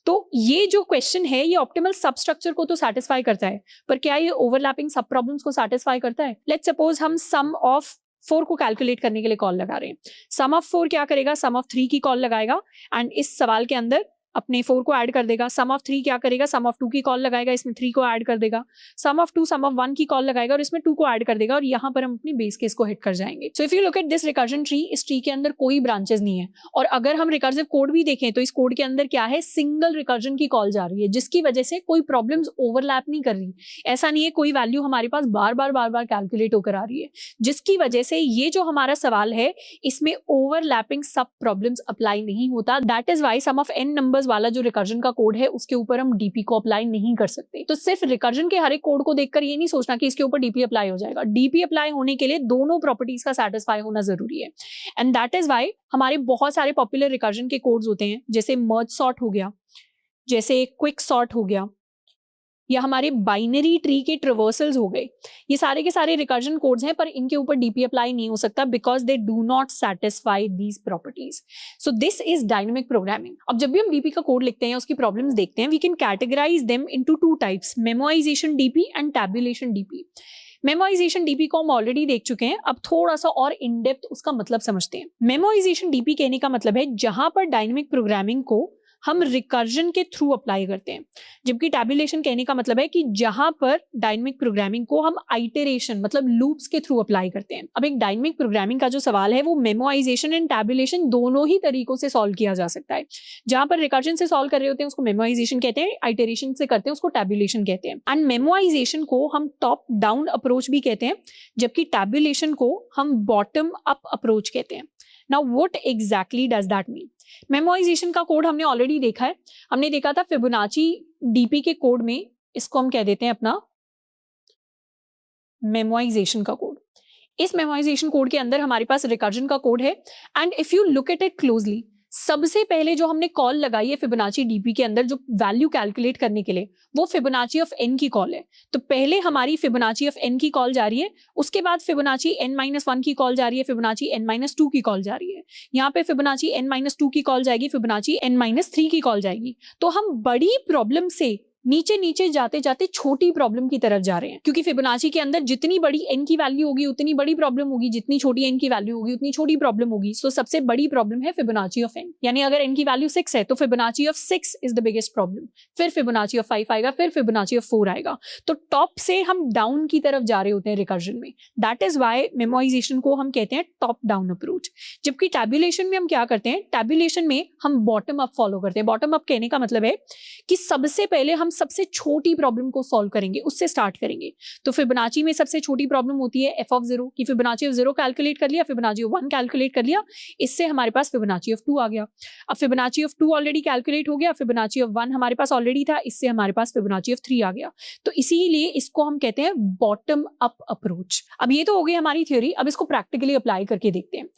तो ये जो क्वेश्चन है ये ऑप्टिमल सबस्ट्रक्चर को तो सेटिस्फाई करता है, पर क्या ये ओवरलैपिंग सब प्रॉब्लम्स को सेटिस्फाई करता है। लेट्स सपोज हम सम ऑफ 4 को कैलकुलेट करने के लिए कॉल लगा रहे हैं। सम ऑफ 4 क्या करेगा, सम ऑफ 3 की कॉल लगाएगा एंड इस सवाल के अंदर अपने 4 को ऐड कर देगा। सम ऑफ 3 क्या करेगा, सम ऑफ 2 की कॉल लगाएगा, इसमें 3 को ऐड कर देगा। सम ऑफ 2 सम ऑफ 1 की कॉल लगाएगा और इसमें 2 को ऐड कर देगा, और यहाँ पर हम अपनी बेस केस को हिट कर जाएंगे। So if you look at this recursion tree, इस ट्री के अंदर कोई ब्रांचेस नहीं है, और अगर हम रिकर्सिव कोड भी देखें तो इस कोड के अंदर क्या है, सिंगल रिकर्जन की कॉल जा रही है, जिसकी वजह से कोई प्रॉब्लम्स ओवरलैप नहीं कर रही। ऐसा नहीं है कोई वैल्यू हमारे पास बार बार कैलकुलेट होकर आ रही है, जिसकी वजह से ये जो हमारा सवाल है इसमें ओवरलैपिंग सब प्रॉब्लम्स अप्लाई नहीं होता। That is why sum of n numbers वाला जो रिकर्जन का कोड है उसके ऊपर हम डीपी को अप्लाई नहीं कर सकते। तो सिर्फ रिकर्जन के हर एक कोड को देखकर ये नहीं सोचना कि इसके ऊपर डीपी अप्लाई हो जाएगा। डीपी अप्लाई होने के लिए दोनों प्रॉपर्टीज का सैटिस्फाई होना जरूरी है, एंड दैट इज वाई हमारे बहुत सारे पॉपुलर रिकर्जन के कोड्स होते हैं, जैसे मर्ज सॉर्ट हो गया, जैसे क्विक सॉर्ट हो गया, या हमारे बाइनरी ट्री के ट्रिवर्सल्स हो गए। ये सारे के सारे रिकर्जन कोड्स हैं, पर इनके ऊपर डीपी अप्लाई नहीं हो सकता because they do not satisfy these properties. So this is dynamic programming. अब जब भी हम डीपी का कोड लिखते हैं, उसकी प्रॉब्लम्स देखते हैं, we can categorize them into 2 types, memorization DP and tabulation DP. Memorization DP को हम ऑलरेडी देख चुके हैं, अब थोड़ा सा और इन डेप्थ उसका मतलब समझते हैं। मेमोराइजेशन डीपी कहने का मतलब है जहां पर डायनेमिक प्रोग्रामिंग को हम रिकर्जन के थ्रू अप्लाई करते हैं, जबकि टैबुलेशन कहने का मतलब है कि जहां पर डायनेमिक प्रोग्रामिंग को हम आइटरेशन मतलब लूप्स के थ्रू अप्लाई करते हैं। अब एक डायनेमिक प्रोग्रामिंग का जो सवाल है वो मेमोराइजेशन एंड टैबुलेशन दोनों ही तरीकों से सॉल्व किया जा सकता है। जहां पर रिकर्जन से सॉल्व कर रहे होते हैं उसको मेमोराइजेशन कहते हैं, आइटरेशन से करते हैं उसको टैबुलेशन कहते हैं। एंड मेमोराइजेशन को हम टॉप डाउन अप्रोच भी कहते हैं, जबकि टैबुलेशन को हम बॉटम अप अप्रोच कहते हैं। Now what exactly does that mean? Memorisation का कोड हमने ऑलरेडी देखा है, हमने देखा था फिबोनाची डीपी के कोड में, इसको हम कह देते हैं अपना मेमोराइजेशन का कोड। इस मेमोराइजेशन कोड के अंदर हमारे पास रिकर्जन का कोड है, and if you look at it closely, सबसे पहले जो हमने कॉल लगाई है फिबोनाची डीपी के अंदर जो वैल्यू कैलकुलेट करने के लिए, वो फिबोनाची ऑफ n की कॉल है। तो पहले हमारी फिबोनाची ऑफ n की कॉल जा रही है, उसके बाद फिबोनाची n-1 की कॉल जा रही है, फिबोनाची n-2 की कॉल जा रही है, यहाँ पे फिबोनाची n-2 की कॉल जाएगी, फिबोनाची n-3 की कॉल जाएगी। तो हम बड़ी प्रॉब्लम से नीचे नीचे जाते जाते छोटी प्रॉब्लम की तरफ जा रहे हैं, क्योंकि फिबोनाची के अंदर जितनी बड़ी n की वैल्यू होगी उतनी बड़ी प्रॉब्लम होगी, जितनी छोटी n की वैल्यू होगी उतनी छोटी प्रॉब्लम होगी। सो सबसे बड़ी प्रॉब्लम है फिबोनाची ऑफ n, यानी अगर n की वैल्यू 6 है तो Fibonacci of 6 is the biggest problem, फिर फिबोनाची ऑफ 5 आएगा, फिर फिबोनाची ऑफ 4 आएगा। तो टॉप से हम डाउन की तरफ जा रहे होते हैं रिकर्जन में। दैट इज वाई मेमोराइजेशन को हम कहते हैं टॉप डाउन अप्रोच, जबकि टैबुलेशन में हम क्या करते हैं, टैबुलेशन में हम बॉटम अप फॉलो करते हैं। बॉटम अप कहने का मतलब है कि सबसे पहले हम सबसे छोटी प्रॉब्लम को सॉल्व करेंगे, उससे स्टार्ट करेंगे। तो फिबोनाची में सबसे छोटी प्रॉब्लम होती है f ऑफ 0 की फिबोनाची ऑफ 0 कैलकुलेट कर लिया, फिबोनाची ऑफ 1 कैलकुलेट कर लिया, इससे हमारे पास फिबोनाची ऑफ 2 आ गया। अब फिबोनाची ऑफ 2 ऑलरेडी कैलकुलेट हो गया, फिबोनाची ऑफ 1 हमारे पास ऑलरेडी था, इससे हमारे पास फिबोनाची ऑफ 3 आ गया। तो इसीलिए इसको हम कहते हैं बॉटम अप अप्रोच। अब ये तो हो गई हमारी थ्योरी, अब इसको प्रैक्टिकली अप्लाई करके देखते हैं।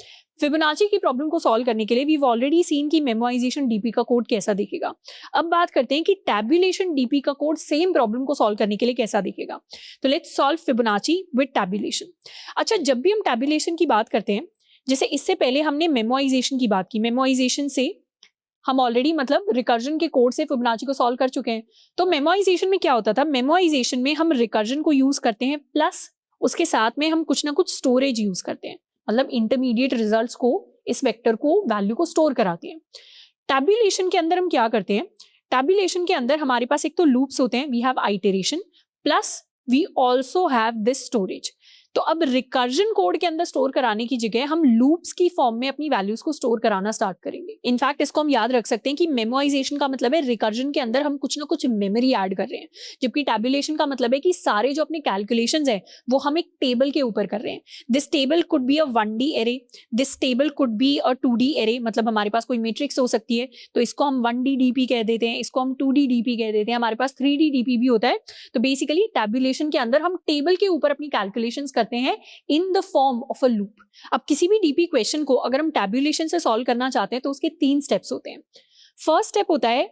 फिबोनाची की प्रॉब्लम को सॉल्व करने के लिए वीव ऑलरेडी सीन कि मेमोराइजेशन डीपी का कोड कैसा दिखेगा। अब बात करते हैं कि टैबुलेशन डीपी का कोड सेम प्रॉब्लम को सॉल्व करने के लिए कैसा दिखेगा। तो let's solve Fibonacci with tabulation. अच्छा, जब भी हम टैबुलेशन की बात करते हैं, जैसे इससे पहले हमने मेमोराइजेशन की बात की, मेमोराइजेशन से हम ऑलरेडी मतलब रिकर्जन के कोड से फिबोनाची को सॉल्व कर चुके हैं। तो मेमोराइजेशन में क्या होता था, मेमोराइजेशन में हम रिकर्जन को यूज करते हैं प्लस उसके साथ में हम कुछ ना कुछ स्टोरेज यूज करते हैं, मतलब इंटरमीडिएट रिजल्ट्स को, इस वेक्टर को, वैल्यू को स्टोर कराते हैं। टैबुलेशन के अंदर हम क्या करते हैं, टैबुलेशन के अंदर हमारे पास एक तो लूप्स होते हैं, we have iteration plus we also have this storage. तो अब रिकर्जन कोड के अंदर स्टोर कराने की जगह हम लूप्स की फॉर्म में अपनी वैल्यूज को स्टोर कराना स्टार्ट करेंगे। इनफैक्ट इसको हम याद रख सकते हैं कि मेमोराइजेशन का मतलब है रिकर्जन के अंदर हम कुछ ना कुछ मेमोरी ऐड कर रहे हैं, जबकि टैबुलेशन का मतलब है कि सारे जो अपने कैलकुलेशंस है वो हम एक टेबल के ऊपर कर रहे हैं। This table could be a 1D array, this table could be a 2D array, मतलब हमारे पास कोई मैट्रिक्स हो सकती है तो इसको हम 1D डीपी कह देते हैं, इसको हम 2D डीपी कह देते हैं, हमारे पास 3D डीपी भी होता है। तो बेसिकली टैबुलेशन के अंदर हम टेबल के ऊपर अपनी कैलकुलेशंस करते हैं in the form of a loop. अब किसी भी डीपी क्वेश्चन को अगर हम टैबुलेशन से सॉल्व करना चाहते हैं तो उसके 3 स्टेप्स होते हैं। फर्स्ट स्टेप होता है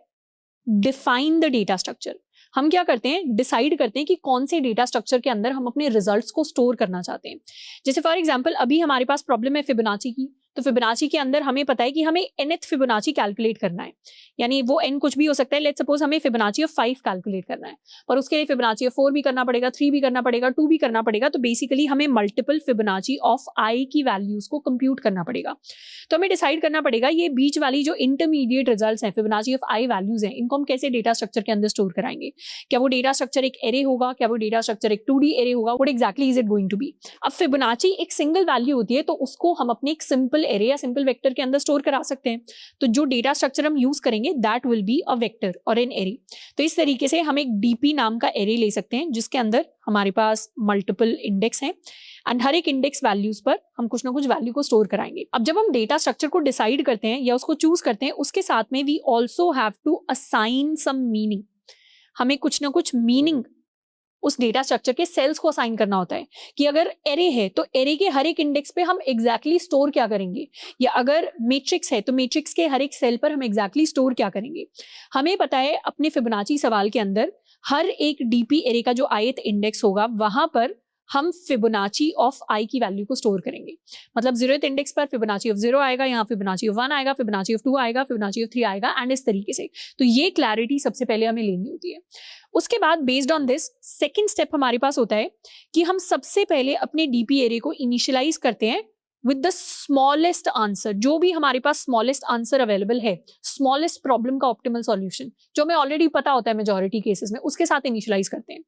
डिफाइन द डेटा स्ट्रक्चर। हम क्या करते हैं, डिसाइड करते हैं कि कौन से डेटा स्ट्रक्चर के अंदर हम अपने रिजल्ट्स को स्टोर करना चाहते हैं। जैसे फॉर एग्जांपल अभी हमारे पास प्रॉब्लम है फिबोनाची की, तो फिबोनाची के अंदर हमें पता है कि हमें nth फिबोनाची कैलकुलेट करना है, यानी वो n कुछ भी हो सकता है। लेट्स सपोज हमें फिबोनाची ऑफ 5 कैलकुलेट करना है, पर उसके लिए फिबोनाची ऑफ 4 भी करना पड़ेगा, 3 भी करना पड़ेगा, 2 भी करना पड़ेगा। तो बेसिकली हमें मल्टीपल फिबोनाची ऑफ i की वैल्यूज को कंप्यूट करना पड़ेगा। तो हमें डिसाइड करना पड़ेगा ये बीच वाली जो इंटरमीडिएट रिजल्ट्स हैं, फिबोनाची ऑफ i वैल्यूज हैं, इनको हम कैसे डेटा स्ट्रक्चर के अंदर स्टोर कराएंगे। क्या वो डेटा स्ट्रक्चर एक एरे होगा, क्या वो डेटा स्ट्रक्चर एक 2D एरे होगा, what exactly is it going to be. अब फिबोनाची एक सिंगल वैल्यू होती है तो उसको हम अपने एक सिंपल एरे या सिंपल वेक्टर के अंदर स्टोर करा सकते हैं। तो जो डेटा स्ट्रक्चर हम यूज करेंगे that will be a vector और एन एरे। तो इस तरीके से हम एक डीपी नाम का एरे ले सकते हैं जिसके अंदर हमारे पास मल्टीपल इंडेक्स हैं एंड हर एक इंडेक्स वैल्यूज पर हम कुछ ना कुछ वैल्यू को स्टोर कराएंगे। अब जब हम डेटा स्ट्रक्चर को डिसाइड करते हैं या उसको चूज करते हैं, उसके साथ में we also have to assign some meaning. हमें कुछ ना कुछ मीनिंग उस डेटा स्ट्रक्चर के सेल्स को असाइन करना होता है कि अगर एरे है तो एरे के हर एक इंडेक्स पे हम एग्जैक्टली स्टोर क्या करेंगे, या अगर मैट्रिक्स है तो मैट्रिक्स के हर एक सेल पर हम एग्जैक्टली स्टोर क्या करेंगे। हमें पता है अपने फिबोनाची सवाल के अंदर हर एक डीपी एरे का जो ith इंडेक्स होगा वहां पर हम फिबोनाची ऑफ i की वैल्यू को स्टोर करेंगे। मतलब 0th इंडेक्स पर फिबोनाची ऑफ 0 आएगा, यहाँ फिबोनाची ऑफ 1 आएगा, फिबोनाची ऑफ 2 आएगा, फिबोनाची ऑफ 3 आएगा एंड इस तरीके से। तो ये क्लैरिटी सबसे पहले हमें लेनी होती है। उसके बाद based on this second step हमारे पास होता है कि हम सबसे पहले अपने डीपी एरे को इनिशियलाइज करते हैं विद द स्मॉलेस्ट आंसर। जो भी हमारे पास स्मॉलेस्ट आंसर अवेलेबल है, स्मॉलेस्ट प्रॉब्लम का ऑप्टिमल सॉल्यूशन जो हमें ऑलरेडी पता होता है मेजॉरिटी केसेस में, उसके साथ इनिशियलाइज करते हैं।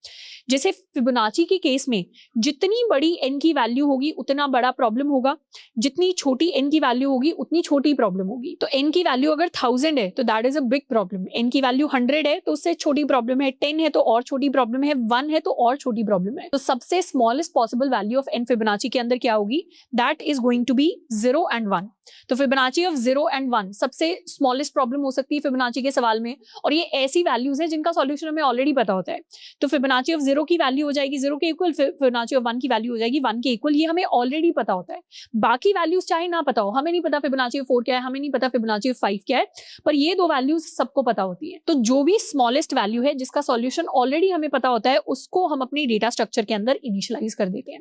जैसे फिबोनाची के केस में जितनी बड़ी n की वैल्यू होगी उतना बड़ा प्रॉब्लम होगा, जितनी छोटी n की वैल्यू होगी उतनी छोटी प्रॉब्लम होगी। तो n की वैल्यू अगर 1000 है तो that is a big problem, n की वैल्यू 100 है तो उससे छोटी प्रॉब्लम है, 10 है तो और छोटी प्रॉब्लम है, 1 है तो और छोटी प्रॉब्लम है। तो सबसे smallest possible value of n Fibonacci के अंदर क्या होगी, that is going to be 0 and 1। तो फिबोनाची ऑफ 0 and 1 सबसे स्मॉलेस्ट प्रॉब्लम हो सकती है फिबोनाची के सवाल में, और ये ऐसी वैल्यूज हैं जिनका सॉल्यूशन हमें ऑलरेडी पता होता है। तो फिबोनाची ऑफ 0 की वैल्यू हो जाएगी 0 के इक्वल, फिबोनाची ऑफ 1 की वैल्यू हो जाएगी 1 के इक्वल, ये हमें ऑलरेडी पता होता है। बाकी वैल्यूज चाहे ना पता हो, हमें नहीं पता फिबोनाची ऑफ 4 क्या है, हमें नहीं पता फिबोनाची ऑफ 5 क्या है, पर ये दो वैल्यूज सबको पता होती है। तो जो भी स्मॉलेस्ट वैल्यू है जिसका सॉल्यूशन ऑलरेडी हमें पता होता है उसको हम अपनी डेटा स्ट्रक्चर के अंदर इनिशियलाइज कर देते हैं।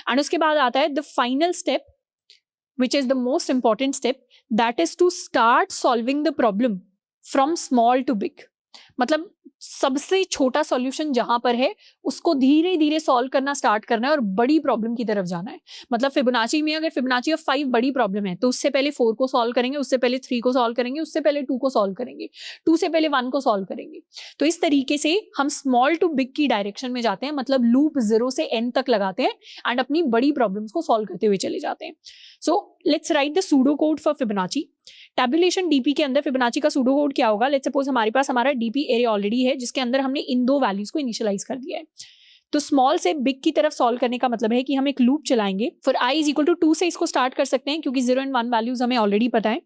एंड उसके बाद आता है the final step which is the most important step, that is to start solving the problem from small to big। मतलब सबसे छोटा सॉल्यूशन जहां पर है उसको धीरे धीरे सॉल्व करना स्टार्ट करना है और बड़ी प्रॉब्लम की तरफ जाना है। मतलब फिबोनाची में अगर फिबोनाची ऑफ 5 बड़ी प्रॉब्लम है तो उससे पहले 4 को सॉल्व करेंगे, उससे पहले 3 को सॉल्व करेंगे, उससे पहले 2 को सॉल्व करेंगे, 2 से पहले 1 को सॉल्व करेंगे। तो इस तरीके से हम स्मॉल टू बिग की डायरेक्शन में जाते हैं, मतलब लूप 0 से n तक लगाते हैं एंड अपनी बड़ी प्रॉब्लम्स को सॉल्व करते हुए चले जाते हैं। So let's write the pseudo code for Fibonacci. Tabulation DP के अंदर फिबोनाची का सूडो कोड क्या होगा, लेट्स सपोज हमारे पास हमारा डीपी एरे ऑलरेडी है जिसके अंदर हमने इन दो वैल्यूज को इनिशियलाइज कर दिया है। तो स्मॉल से बिग की तरफ सॉल्व करने का मतलब है कि हम एक लूप चलाएंगे for i is equal to 2 से इसको स्टार्ट कर सकते हैं क्योंकि 0 and 1 वैल्यूज हमें ऑलरेडी पता है।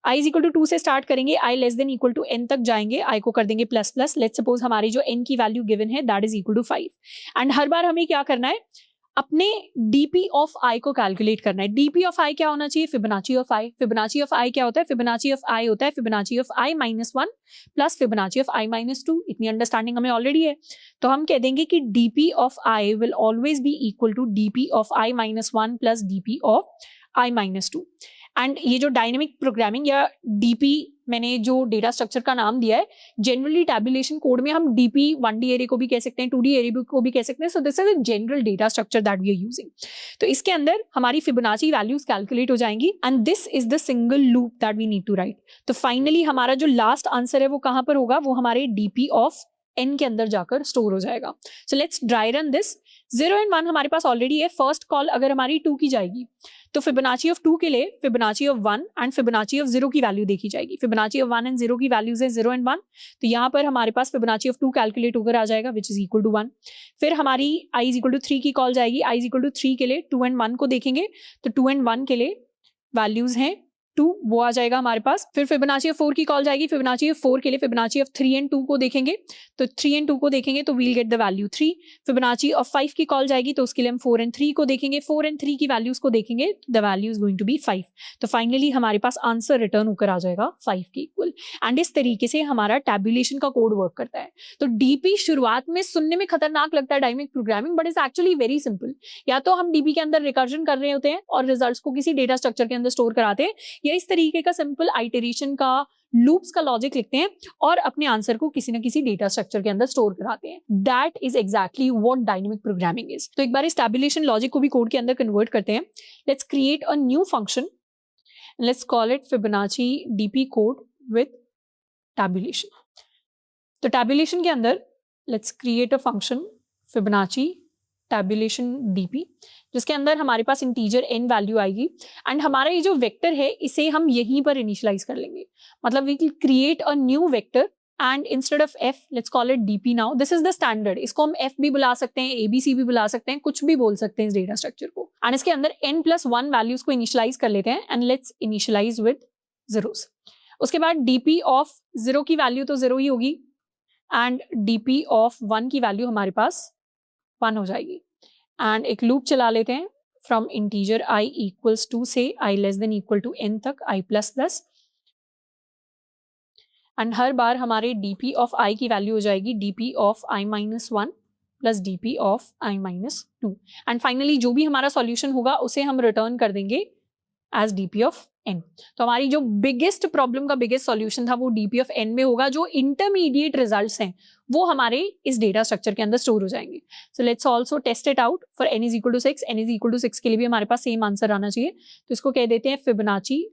i इज इक्वल टू 2 से स्टार्ट करेंगे, i less than equal to n तक जाएंगे, i को कर देंगे प्लस प्लस। लेट्स सपोज हमारी जो n की वैल्यू गिवन है that is equal to 5 and हर बार हमें क्या करना है, अपने डीपी ऑफ आई को कैलकुलेट करना है। डीपी ऑफ आई क्या होना चाहिए? Fibonacci of i. Fibonacci of i क्या होता है? फिबोनाची ऑफ आई होता है Fibonacci of i -1 plus Fibonacci of i -2। इतनी अंडरस्टैंडिंग हमें ऑलरेडी है, तो हम कह देंगे कि DP of i will always be equal to DP of i -1 plus DP of i -2। And ये जो डायनेमिक प्रोग्रामिंग या डीपी मैंने जो डेटा स्ट्रक्चर का नाम दिया है, जनरली टैबुलेशन कोड में हम डीपी 1D एरे को भी कह सकते हैं, 2D एरे को भी कह सकते हैं। So this is a general data structure that we are using. तो इसके अंदर हमारी फिबोनाची वैल्यूज कैलकुलेट हो जाएंगी and this is the single loop that we need to write. तो फाइनली हमारा जो लास्ट आंसर है वो कहां पर होगा? वो हमारे डीपी ऑफ n के अंदर जाकर स्टोर हो जाएगा। So let's dry run this. 0 and 1 हमारे पास ऑलरेडी है। फर्स्ट कॉल अगर हमारी 2 की जाएगी तो फिबोनाची ऑफ 2 के लिए Fibonacci of 1 and Fibonacci of 0 की वैल्यू देखी जाएगी। फिबोनाची ऑफ 1 एंड 0 की वैल्यूज है 0 एंड 1, तो यहाँ पर हमारे पास फिबोनाची ऑफ 2 कैलकुलेट होकर आ जाएगा विच इज इक्वल टू 1। फिर हमारी i इज इक्वल टू 3 की कॉल जाएगी। i इज इक्वल टू 3 के लिए 2 एंड 1 को देखेंगे, तो 2 एंड 1 के लिए वैल्यूज हैं 2, वो आ जाएगा हमारे पास। फिर फिबोनाची ऑफ 4 की कॉल जाएगी। फिबोनाची ऑफ 4 के लिए फिबोनाची ऑफ 3 एंड 2 को देखेंगे, तो 3 एंड 2 को देखेंगे तो we'll get the value 3। Fibonacci of 5 की कॉल जाएगी तो उसके लिए हम 4 एंड 3 को देखेंगे। 4 एंड 3 की वैल्यूज को देखेंगे, the value is going to be 5। तो फाइनली हमारे पास आंसर रिटर्न होकर आ जाएगा 5 के इक्वल। एंड इस तरीके से हमारा टैबुलेशन का कोड वर्क करता है। तो डीपी शुरुआत में सुनने में खतरनाक लगता है dynamic programming, but is actually very simple. या तो हम डीपी के अंदर रिकर्जन कर रहे होते हैं और रिजल्ट्स को किसी डेटा स्ट्रक्चर के अंदर स्टोर कराते हैं, या इस तरीके का सिंपल आइटरेशन का लूप्स का लॉजिक लिखते हैं और अपने आंसर को किसी ना किसी डेटा स्ट्रक्चर के अंदर स्टोर कराते हैं। That is exactly what dynamic programming is. तो एक बार इस टैबुलेशन लॉजिक को भी कोड के अंदर कन्वर्ट करते हैं। Let's create a new function, let's call it Fibonacci DP code with tabulation. तो टैबुलेशन के अंदर let's create a function Fibonacci tabulation DP, जिसके अंदर हमारे पास इंटीजर n वैल्यू आएगी एंड हमारा ये जो वेक्टर है इसे हम यहीं पर इनिशियलाइज कर लेंगे। मतलब we will create a new vector and instead of f let's call it dp now. This is the standard. इसको हम f भी बुला सकते हैं, abc भी बुला सकते हैं, कुछ भी बोल सकते हैं इस डेटा स्ट्रक्चर को। एंड इसके अंदर n+1 वैल्यूज को इनिशियलाइज कर लेते हैं and let's initialize with zeros। उसके बाद dp ऑफ 0 की वैल्यू तो 0 ही होगी एंड dp ऑफ 1 की वैल्यू हमारे पास 1 हो जाएगी। एंड एक लूप चला लेते हैं from integer i equals two से i less than equal to n तक, i ++। एंड हर बार हमारे dp ऑफ i की वैल्यू हो जाएगी dp of i -1 plus dp of i -2। And finally जो भी हमारा सॉल्यूशन होगा उसे हम रिटर्न कर देंगे एज dp ऑफ n। तो हमारी जो बिगेस्ट प्रॉब्लम का बिगेस्ट सॉल्यूशन था वो dp ऑफ n में होगा। जो इंटरमीडिएट रिजल्ट्स हैं वो हमारे इस डेटा स्ट्रक्चर के अंदर स्टोर हो जाएंगे। So let's also test it out for n is equal to 6। n is equal to 6 के लिए भी हमारे पास सेम आंसर आना चाहिए। तो इसको कह देते हैं Fibonacci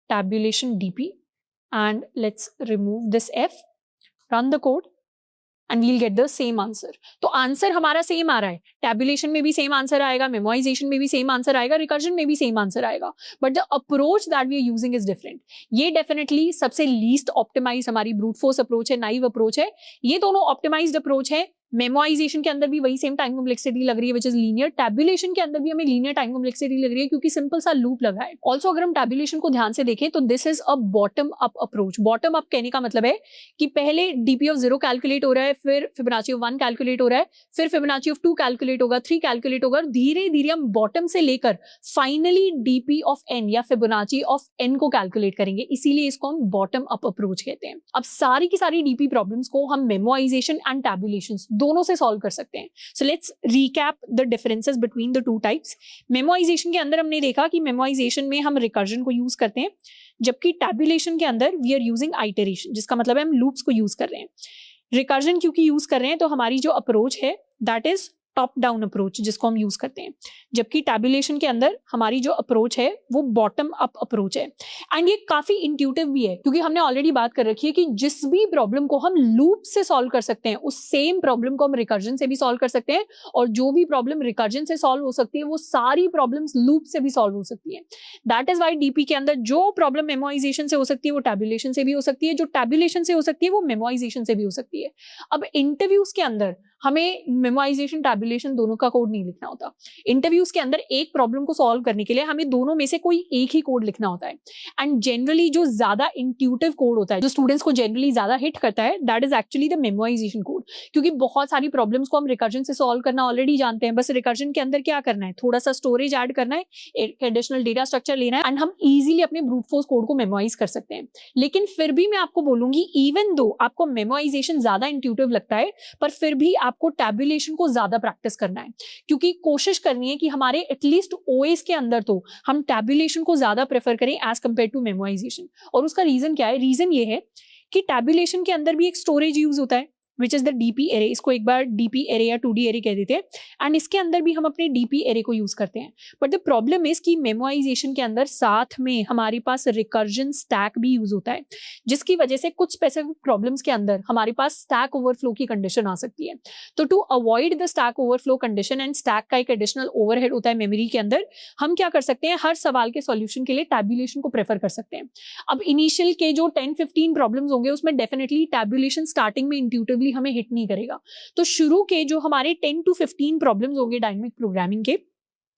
tabulation dp and let's remove this f, run the code and we'll get the same answer. तो आंसर हमारा सेम आ रहा है, टैबुलेशन में भी सेम आंसर आएगा, मेमोराइजेशन में भी सेम आंसर आएगा, रिकर्जन में भी सेम आंसर आएगा, but the approach that we are using is different. ये डेफिनेटली सबसे लीस्ट ऑप्टिमाइज हमारी ब्रूट फोर्स अप्रोच है, नाइव अप्रोच है। ये दोनों ऑप्टिमाइज्ड अप्रोच है। मेमोराइजेशन के अंदर भी वही सेम टाइम कॉम्प्लेक्सिटी लग रही है विच इज लीनियर। टैबुलेशन के अंदर भी हमें लीनियर टाइम कॉम्प्लेक्सिटी लग रही है क्योंकि सिंपल सा लूप लगा है। ऑल्सो अगर हम टैबुलेशन को ध्यान से देखें तो this is a bottom up approach. Bottom up कहने का मतलब है कि पहले डीपी ऑफ 0 कैलकुलेट हो रहा है, फिर फिबोनाची ऑफ 1 कैलकुलेट हो रहा है, फिर फिबोनाची ऑफ 2 कैलकुलेट होगा, 3 कैलकुलेट होगा, धीरे धीरे हम बॉटम से लेकर फाइनली डीपी ऑफ n या फिबोनाची ऑफ n को कैलकुलेट करेंगे। इसीलिए इसको हम बॉटम अप अप्रोच कहते हैं। अब सारी की सारी डीपी प्रॉब्लम्स को हम मेमोराइजेशन एंड टैबुलेशन दोनों से सॉल्व कर सकते हैं। So let's recap the differences between the two types. Memorisation के अंदर हमने देखा कि मेमोराइजेशन में हम रिकर्जन को यूज करते हैं, जबकि टैबुलेशन के अंदर वी आर यूजिंग आइटरेशन, जिसका मतलब है हम लूप्स को यूज कर रहे हैं। रिकर्जन क्योंकि यूज कर रहे हैं तो हमारी जो अप्रोच है that is top down approach जिसको हम यूज करते हैं, जबकि टैबुलेशन के अंदर हमारी जो अप्रोच है वो बॉटम अप अप्रोच है। एंड ये काफी इंट्यूटिव भी है क्योंकि हमने ऑलरेडी बात कर रखी है कि जिस भी प्रॉब्लम को हम लूप से सॉल्व कर सकते हैं उस सेम प्रॉब्लम को हम रिकर्जन से भी सॉल्व कर सकते हैं, और जो भी प्रॉब्लम रिकर्जन से सॉल्व हो सकती है वो सारी प्रॉब्लम्स लूप से भी सॉल्व हो सकती है। दैट इज वाई डीपी के अंदर जो प्रॉब्लम मेमोराइजेशन से हो सकती है वो टैबुलेशन से भी हो सकती है, जो टैबुलेशन से हो सकती है वो मेमोराइजेशन से भी हो सकती है। अब इंटरव्यूज के अंदर हमें मेमोराइजेशन, टैबुलेशन दोनों का कोड नहीं लिखना होता। इंटरव्यूज के अंदर एक प्रॉब्लम को सॉल्व करने के लिए हमें दोनों में से कोई एक ही कोड लिखना होता है। एंड जनरली जो ज्यादा इंट्यूटिव कोड होता है, जो स्टूडेंट्स को जनरली ज्यादा हिट करता है, that is actually the memorisation code. क्योंकि बहुत सारी प्रॉब्लम्स को हम रिकर्जन से सॉल्व करना ऑलरेडी जानते हैं, बस रिकर्जन के अंदर क्या करना है, थोड़ा सा स्टोरेज ऐड करना है, एक एडिशनल डेटा स्ट्रक्चर लेना है, एंड हम इजीली अपने ब्रूट फोर्स कोड को मेमोराइज कर सकते हैं। लेकिन फिर भी मैं आपको बोलूंगी, इवन दो आपको मेमोराइजेशन ज्यादा इंट्यूटिव लगता है, पर फिर भी आपको टैबुलेशन को ज्यादा प्रैक्टिस करना है। क्योंकि कोशिश करनी है कि हमारे एटलीस्ट ओएस के अंदर तो हम टैबुलेशन को ज्यादा प्रेफर करें एज कंपेयर टू मेमोराइजेशन। और उसका रीजन क्या है? रीजन ये है कि टैबुलेशन के अंदर भी एक स्टोरेज यूज होता है, which is the DP array. इसको एक बार डीपी एरे या 2D एरे कह देते हैं, एंड इसके अंदर भी हम अपने डीपी एरे को यूज करते हैं। बट द प्रॉब्लम इज कि मेमोराइजेशन के अंदर साथ में हमारे पास रिकर्जन स्टैक भी यूज होता है, जिसकी वजह से कुछ स्पेसिफिक प्रॉब्लम्स के अंदर हमारे पास स्टैक ओवरफ्लो की कंडीशन आ सकती है। तो to avoid the stack overflow condition, and stack का एक एडिशनल ओवरहेड होता है मेमोरी के अंदर, हम क्या कर सकते हैं, हर सवाल के सॉल्यूशन के लिए टैबुलेशन को प्रेफर कर सकते हैं। अब इनिशियल के जो 10-15 प्रॉब्लम्स होंगे उसमें डेफिनेटली टैबुलेशन स्टार्टिंग में इंट्यूटिवली हमें हिट नहीं करेगा। तो शुरू के जो हमारे 10 to 15 प्रॉब्लम्स होंगे डायनेमिक प्रोग्रामिंग के,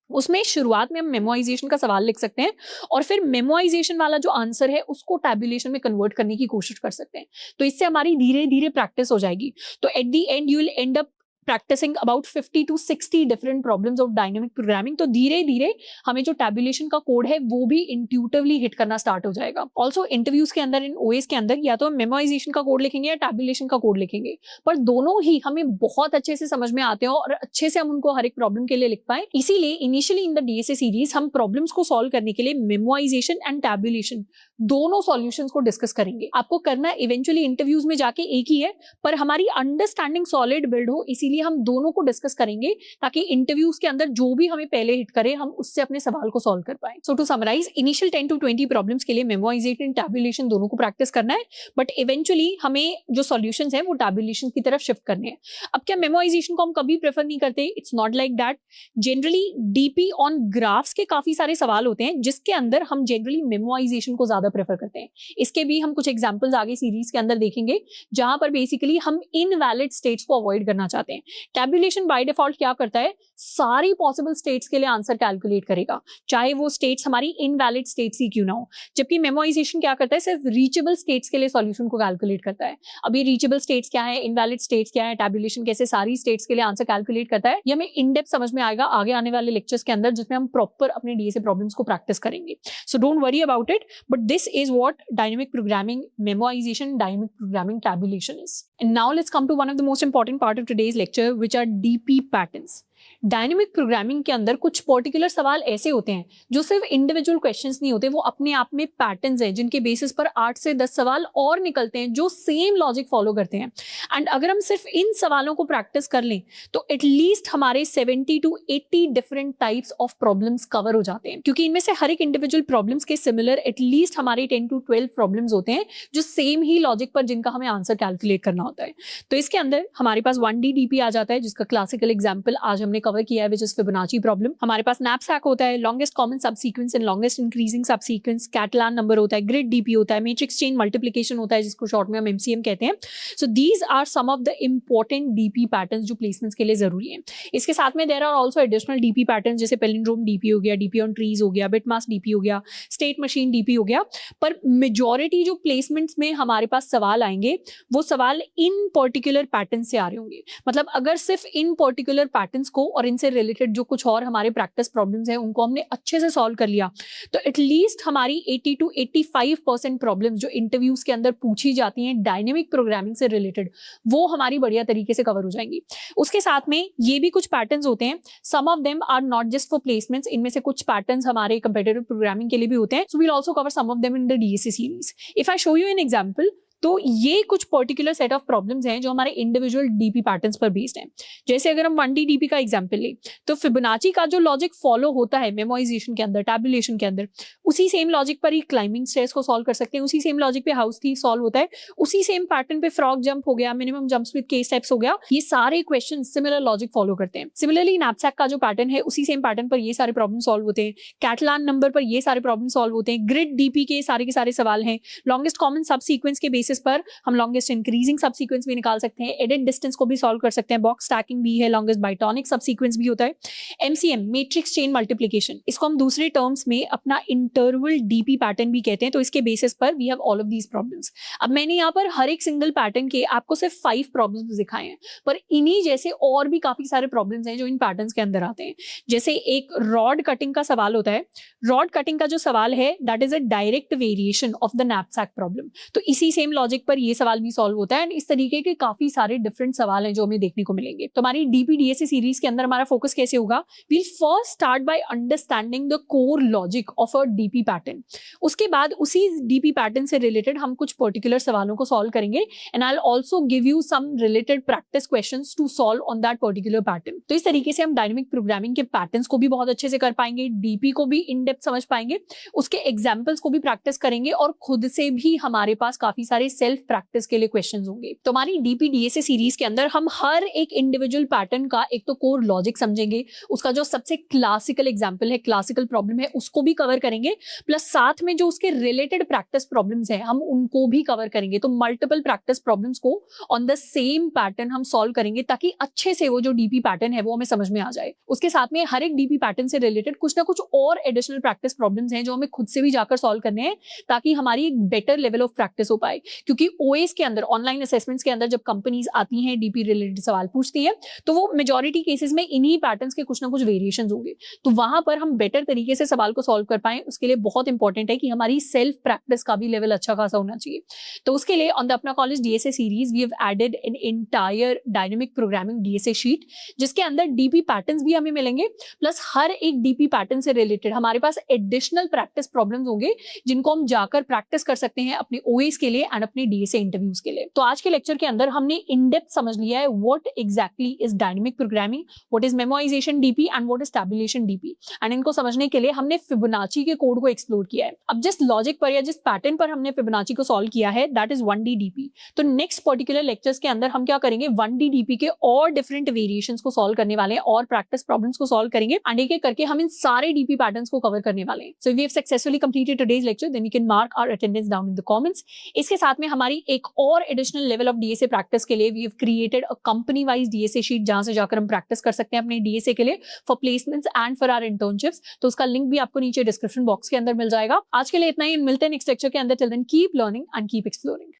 उसमें शुरुआत में हम मेमोराइजेशन का सवाल लिख सकते हैं, और फिर मेमोराइजेशन वाला जो आंसर है उसको टैबुलेशन में कन्वर्ट करने की कोशिश कर सकते हैं। तो इससे हमारी धीरे धीरे प्रैक्टिस हो जाएगी। तो at the end you will and up practicing about 50 to 60 different problems of dynamic programming। तो धीरे धीरे हमें जो टैबुलेशन का कोड है वो भी इंट्यूटिवली हिट करना स्टार्ट हो जाएगा। ऑल्सो इंटरव्यूज के अंदर, इन ओएस के अंदर, या तो हम मेमोराइजेशन का कोड लिखेंगे या टैबुलेशन का कोड लिखेंगे, पर दोनों ही हमें बहुत अच्छे से समझ में आते हो और अच्छे से हम उनको हर एक प्रॉब्लम के लिए लिख पाए। इसीलिए initially in the DSA series हम प्रॉब्लम्स को सॉल्व करने के लिए मेमोराइजेशन एंड टैबुलेशन दोनों सॉल्यूशंस को डिस्कस करेंगे। आपको करना इवेंचुअली इंटरव्यूज में जाके एक ही है, पर हमारी अंडरस्टैंडिंग सॉलिड बिल्ड हो, इसीलिए हम दोनों को डिस्कस करेंगे, ताकि इंटरव्यूज के अंदर जो भी हमें पहले हिट करे हम उससे अपने सवाल को सॉल्व कर पाए। So to summarize, initial 10 to 20 problems के लिए मेमोराइजेशन एंड टैबुलेशन दोनों को प्रैक्टिस करना है, बट इवेंचुअली हमें जो सॉल्यूशंस हैं वो टैबुलेशन की तरफ शिफ्ट करने हैं। अब क्या मेमोराइजेशन को हम कभी प्रेफर नहीं करते? It's not like that. Generally DP on graphs के काफी सारे सवाल होते हैं जिसके अंदर हम जनरली मेमोराइजेशन को ज्यादा प्रेफर करते हैं। इसके भी हम कुछ एग्जांपल्स आगे सीरीज के अंदर देखेंगे, जहां पर बेसिकली हम इनवैलिड स्टेट्स को अवॉइड करना चाहते हैं। टैबुलेशन बाय डिफॉल्ट क्या करता है, सारी पॉसिबल स्टेट्स के लिए आंसर कैलकुलेट करेगा, चाहे वो स्टेट्स हमारी इनवैलिड स्टेट्स ही क्यों ना हो। जबकि मेमोराइजेशन क्या करता है, सिर्फ रीचेबल स्टेट्स के लिए सॉल्यूशन को कैलकुलेट करता है। अब ये रीचेबल स्टेट्स क्या है, इनवैलिड स्टेट्स क्या है, टैबुलेशन कैसे सारी स्टेट्स के लिए आंसर कैलकुलेट करता है, ये हमें इन डेप्थ समझ में आएगा आगे आने वाले लेक्चर्स के अंदर, जिसमें हम प्रॉपर अपने डीएसए प्रॉब्लम्स को प्रैक्टिस करेंगे। So don't worry about it, but this is what dynamic programming memorization, dynamic programming tabulation is. And now let's come to one of the most important part of today's lecture, which are DP patterns. Dynamic programming के अंदर कुछ particular सवाल ऐसे होते हैं जो सिर्फ individual questions नहीं होते, वो अपने आप में पैटर्न्स हैं, जिनके बेसिस पर 8 से 10 सवाल और निकलते हैं जो सेम लॉजिक फॉलो करते हैं। एंड अगर हम सिर्फ इन सवालों को प्रैक्टिस कर लें तो एटलीस्ट हमारे 70 to 80 different types of problems cover हो जाते हैं, क्योंकि इनमें से हर एक इंडिविजुअल प्रॉब्लम्स के सिमिलर एटलीस्ट हमारे 10 to 12 प्रॉब्लम्स होते हैं जो सेम ही लॉजिक पर, जिनका हमें आंसर कैलकुलेट करना होता है। तो इसके अंदर हमारे पास 1D डीपी आ जाता है, जिसका क्लासिकल एग्जाम्पल आज हमने कवर किया है, विच इज फिबोनाची प्रॉब्लम। हमारे पास नैपसैक होता है, longest common subsequence and longest increasing subsequence, Catalan number होता है, ग्रिड डीपी होता है, मैट्रिक्स चेन मल्टीप्लिकेशन होता है, जिसको शॉर्ट में हम एमसीएम कहते हैं। So these are some of the important DP patterns जो प्लेसमेंट्स के लिए जरूरी है। इसके साथ में there are also additional DP patterns, जैसे पैलिंड्रोम डीपी हो गया, डीपी ऑन ट्रीज हो गया, बिटमास डीपी हो गया, स्टेट मशीन डीपी हो गया। पर मेजॉरिटी जो प्लेसमेंट्स में हमारे पास सवाल आएंगे वो सवाल इन पर्टिकुलर पैटर्न से आ रहे होंगे। मतलब अगर सिर्फ इन पर्टिकुलर पैटर्न्स को और इनसे रिलेटेड जो कुछ और हमारे प्रैक्टिस प्रॉब्लम्स हैं उनको हमने अच्छे से सॉल्व कर लिया, तो एटलीस्ट हमारी 80 to 85% प्रॉब्लम्स जो इंटरव्यूज के अंदर पूछी जाती हैं डायनेमिक प्रोग्रामिंग से रिलेटेड, वो हमारी बढ़िया तरीके से कवर हो जाएंगी। उसके साथ में ये भी कुछ पैटर्न्स होते हैं, some of them are not just for placements, इनमें से कुछ पैटर्न्स हमारे कंपेटिटिव प्रोग्रामिंग के लिए भी होते हैं। So we will also cover some of them in the DSA series. If I show you an example, तो ये कुछ पर्टिकुलर सेट ऑफ प्रॉब्लम्स हैं जो हमारे इंडिविजुअल डीपी पैटर्न्स पर बेस्ड हैं। जैसे अगर हम 1D डीपी का एग्जांपल लें, तो फिबोनाची का जो लॉजिक फॉलो होता है मेमोराइजेशन के अंदर, टैबुलेशन के अंदर, उसी सेम लॉजिक पर ही क्लाइंबिंग स्टेयर्स को सॉल्व कर सकते हैं, उसी सेम लॉजिक पे हाउस थीफ सॉल्व होता है, उसी सेम पैटर्न पे फ्रॉग जंप हो गया, मिनिमम जंप्स विद के स्टेप्स हो गया, ये सारे क्वेश्चन सिमिलर लॉजिक फॉलो करते हैं। सिमिलरली नैपसैक का जो पैटर्न है, उसी सेम पैटर्न पर ये सारे प्रॉब्लम सॉल्व होते हैं, कैटलान नंबर पर ये सारे प्रॉब्लम सॉल्व होते हैं, ग्रिड डीपी के सारे सवाल हैं, लॉन्गेस्ट कॉमन सब सीक्वेंस के बेसिस बेसिस पर हम लॉन्गेस्ट इंक्रीजिंग सब सीक्वेंस भी निकाल सकते हैं, एडिट डिस्टेंस को भी सॉल्व कर सकते हैं, बॉक्स स्टैकिंग भी है, लॉन्गेस्ट बाइटोनिक सब सीक्वेंस भी होता है, एमसीएम मैट्रिक्स चेन मल्टीप्लिकेशन, इसको हम दूसरे टर्म्स में अपना इंटरवल डीपी पैटर्न भी कहते हैं। तो इसके बेसिस पर we have all of these problems. अब मैंने यहाँ पर हर एक सिंगल पैटर्न के आपको सिर्फ 5 प्रॉब्लम्स दिखाए हैं, पर इन्हीं जैसे और भी काफी सारे प्रॉब्लम्स हैं जो इन पैटर्न्स के अंदर आते हैं। जैसे एक रॉड कटिंग का सवाल होता है, रॉड कटिंग का जो सवाल है that is a direct variation of the knapsack problem. तो इसी सेम लॉजिक पर ये सवाल भी सॉल्व होता है एंड इस तरीके के काफी सारे डिफरेंट सवाल हैं जो हमें देखने को मिलेंगे। तो हमारी डीपीडीएसए सीरीज के अंदर हमारा फोकस कैसे होगा, we'll first start by understanding the core logic of a DP pattern. उसके बाद उसी डीपी पैटर्न से रिलेटेड हम कुछ पर्टिकुलर सवालों को सॉल्व करेंगे and I will also give you some related practice questions to solve on that particular pattern. तो इस तरीके से हम डायनामिक प्रोग्रामिंग के पैटर्न्स को भी बहुत अच्छे से कर पाएंगे, डीपी को भी इन डेप्थ समझ पाएंगे, उसके एग्जांपल्स को भी प्रैक्टिस करेंगे और खुद से भी हमारे पास काफी सारे सेल्फ प्रैक्टिस के लिए क्वेश्चंस होंगे। तो हमारी डीपीडीएसए सीरीज के अंदर हम हर एक इंडिविजुअल पैटर्न का एक तो कोर लॉजिक समझेंगे, उसका जो सबसे क्लासिकल एग्जांपल है, क्लासिकल प्रॉब्लम है, उसको भी कवर करेंगे, प्लस साथ में जो उसके रिलेटेड प्रैक्टिस प्रॉब्लम्स हैं हम उनको भी कवर करेंगे। तो मल्टीपल प्रैक्टिस प्रॉब्लम्स को ऑन द सेम पैटर्न हम सॉल्व करेंगे ताकि अच्छे से वो जो डीपी पैटर्न है वो हमें समझ में आ जाए। उसके साथ में हर एक डीपी पैटर्न से रिलेटेड कुछ ना कुछ और एडिशनल प्रैक्टिस प्रॉब्लम्स हैं जो हमें खुद से भी जाकर सॉल्व करने हैं ताकि हमारी एक बेटर लेवल ऑफ प्रैक्टिस हो पाए। क्योंकि ओएस के अंदर, ऑनलाइन असेसमेंट्स के अंदर जब कंपनीज आती हैं डीपी रिलेटेड सवाल पूछती है तो वो मेजॉरिटी केसेस में इन्हीं पैटर्न्स के कुछ ना कुछ वेरिएशंस होंगे। तो वहां पर हम बेटर तरीके से सवाल को सॉल्व कर पाए, उसके लिए बहुत इंपॉर्टेंट है कि हमारी सेल्फ प्रैक्टिस का भी लेवल अच्छा खासा होना चाहिए। तो उसके लिए ऑन द अपना college DSA series we have added an entire dynamic programming DSA sheet जिसके अंदर डीपी पैटर्न्स भी हमें मिलेंगे, प्लस हर एक डीपी पैटर्न से रिलेटेड हमारे पास एडिशनल प्रैक्टिस प्रॉब्लम्स होंगे जिनको हम जाकर प्रैक्टिस कर सकते हैं अपने ओएस के लिए एंड अपने डीएसए इंटरव्यूज के लिए। तो आज के लेक्चर के अंदर हमने इन डेप्थ समझ लिया है what exactly is dynamic programming, what is memorisation DP and what is tabulation DP. And इनको समझने के लिए हमने फिबोनाची के कोड को एक्सप्लोर किया है। अब जिस लॉजिक पर या जिस पैटर्न पर हमने फिबोनाची को सॉल्व किया है दैट इज 1D डीपी। तो नेक्स्ट पर्टिकुलर लेक्चर्स के अंदर हम क्या करेंगे, 1D डीपी के और डिफरेंट वेरिएशंस को सॉल्व करने वाले हैं और प्रैक्टिस प्रॉब्लम्स को सॉल्व करेंगे एंड एक एक करके हम इन सारे डीपी पैटर्न्स को कवर करने वाले हैं। So we have successfully completed today's lecture, then you can mark our attendance down in the comments. इसके साथ में हमारी एक और additional level of DSA practice के लिए we have created a company wise DSA sheet जहां से जाकर हम प्रैक्टिस कर सकते हैं अपने डीएसए के लिए for placements and for our internships. तो उसका लिंक भी आपको नीचे डिस्क्रिप्शन बॉक्स के अंदर मिल जाएगा। आज के लिए इतना ही, मिलते हैं नेक्स्ट लेक्चर के अंदर। Till then keep learning and keep exploring.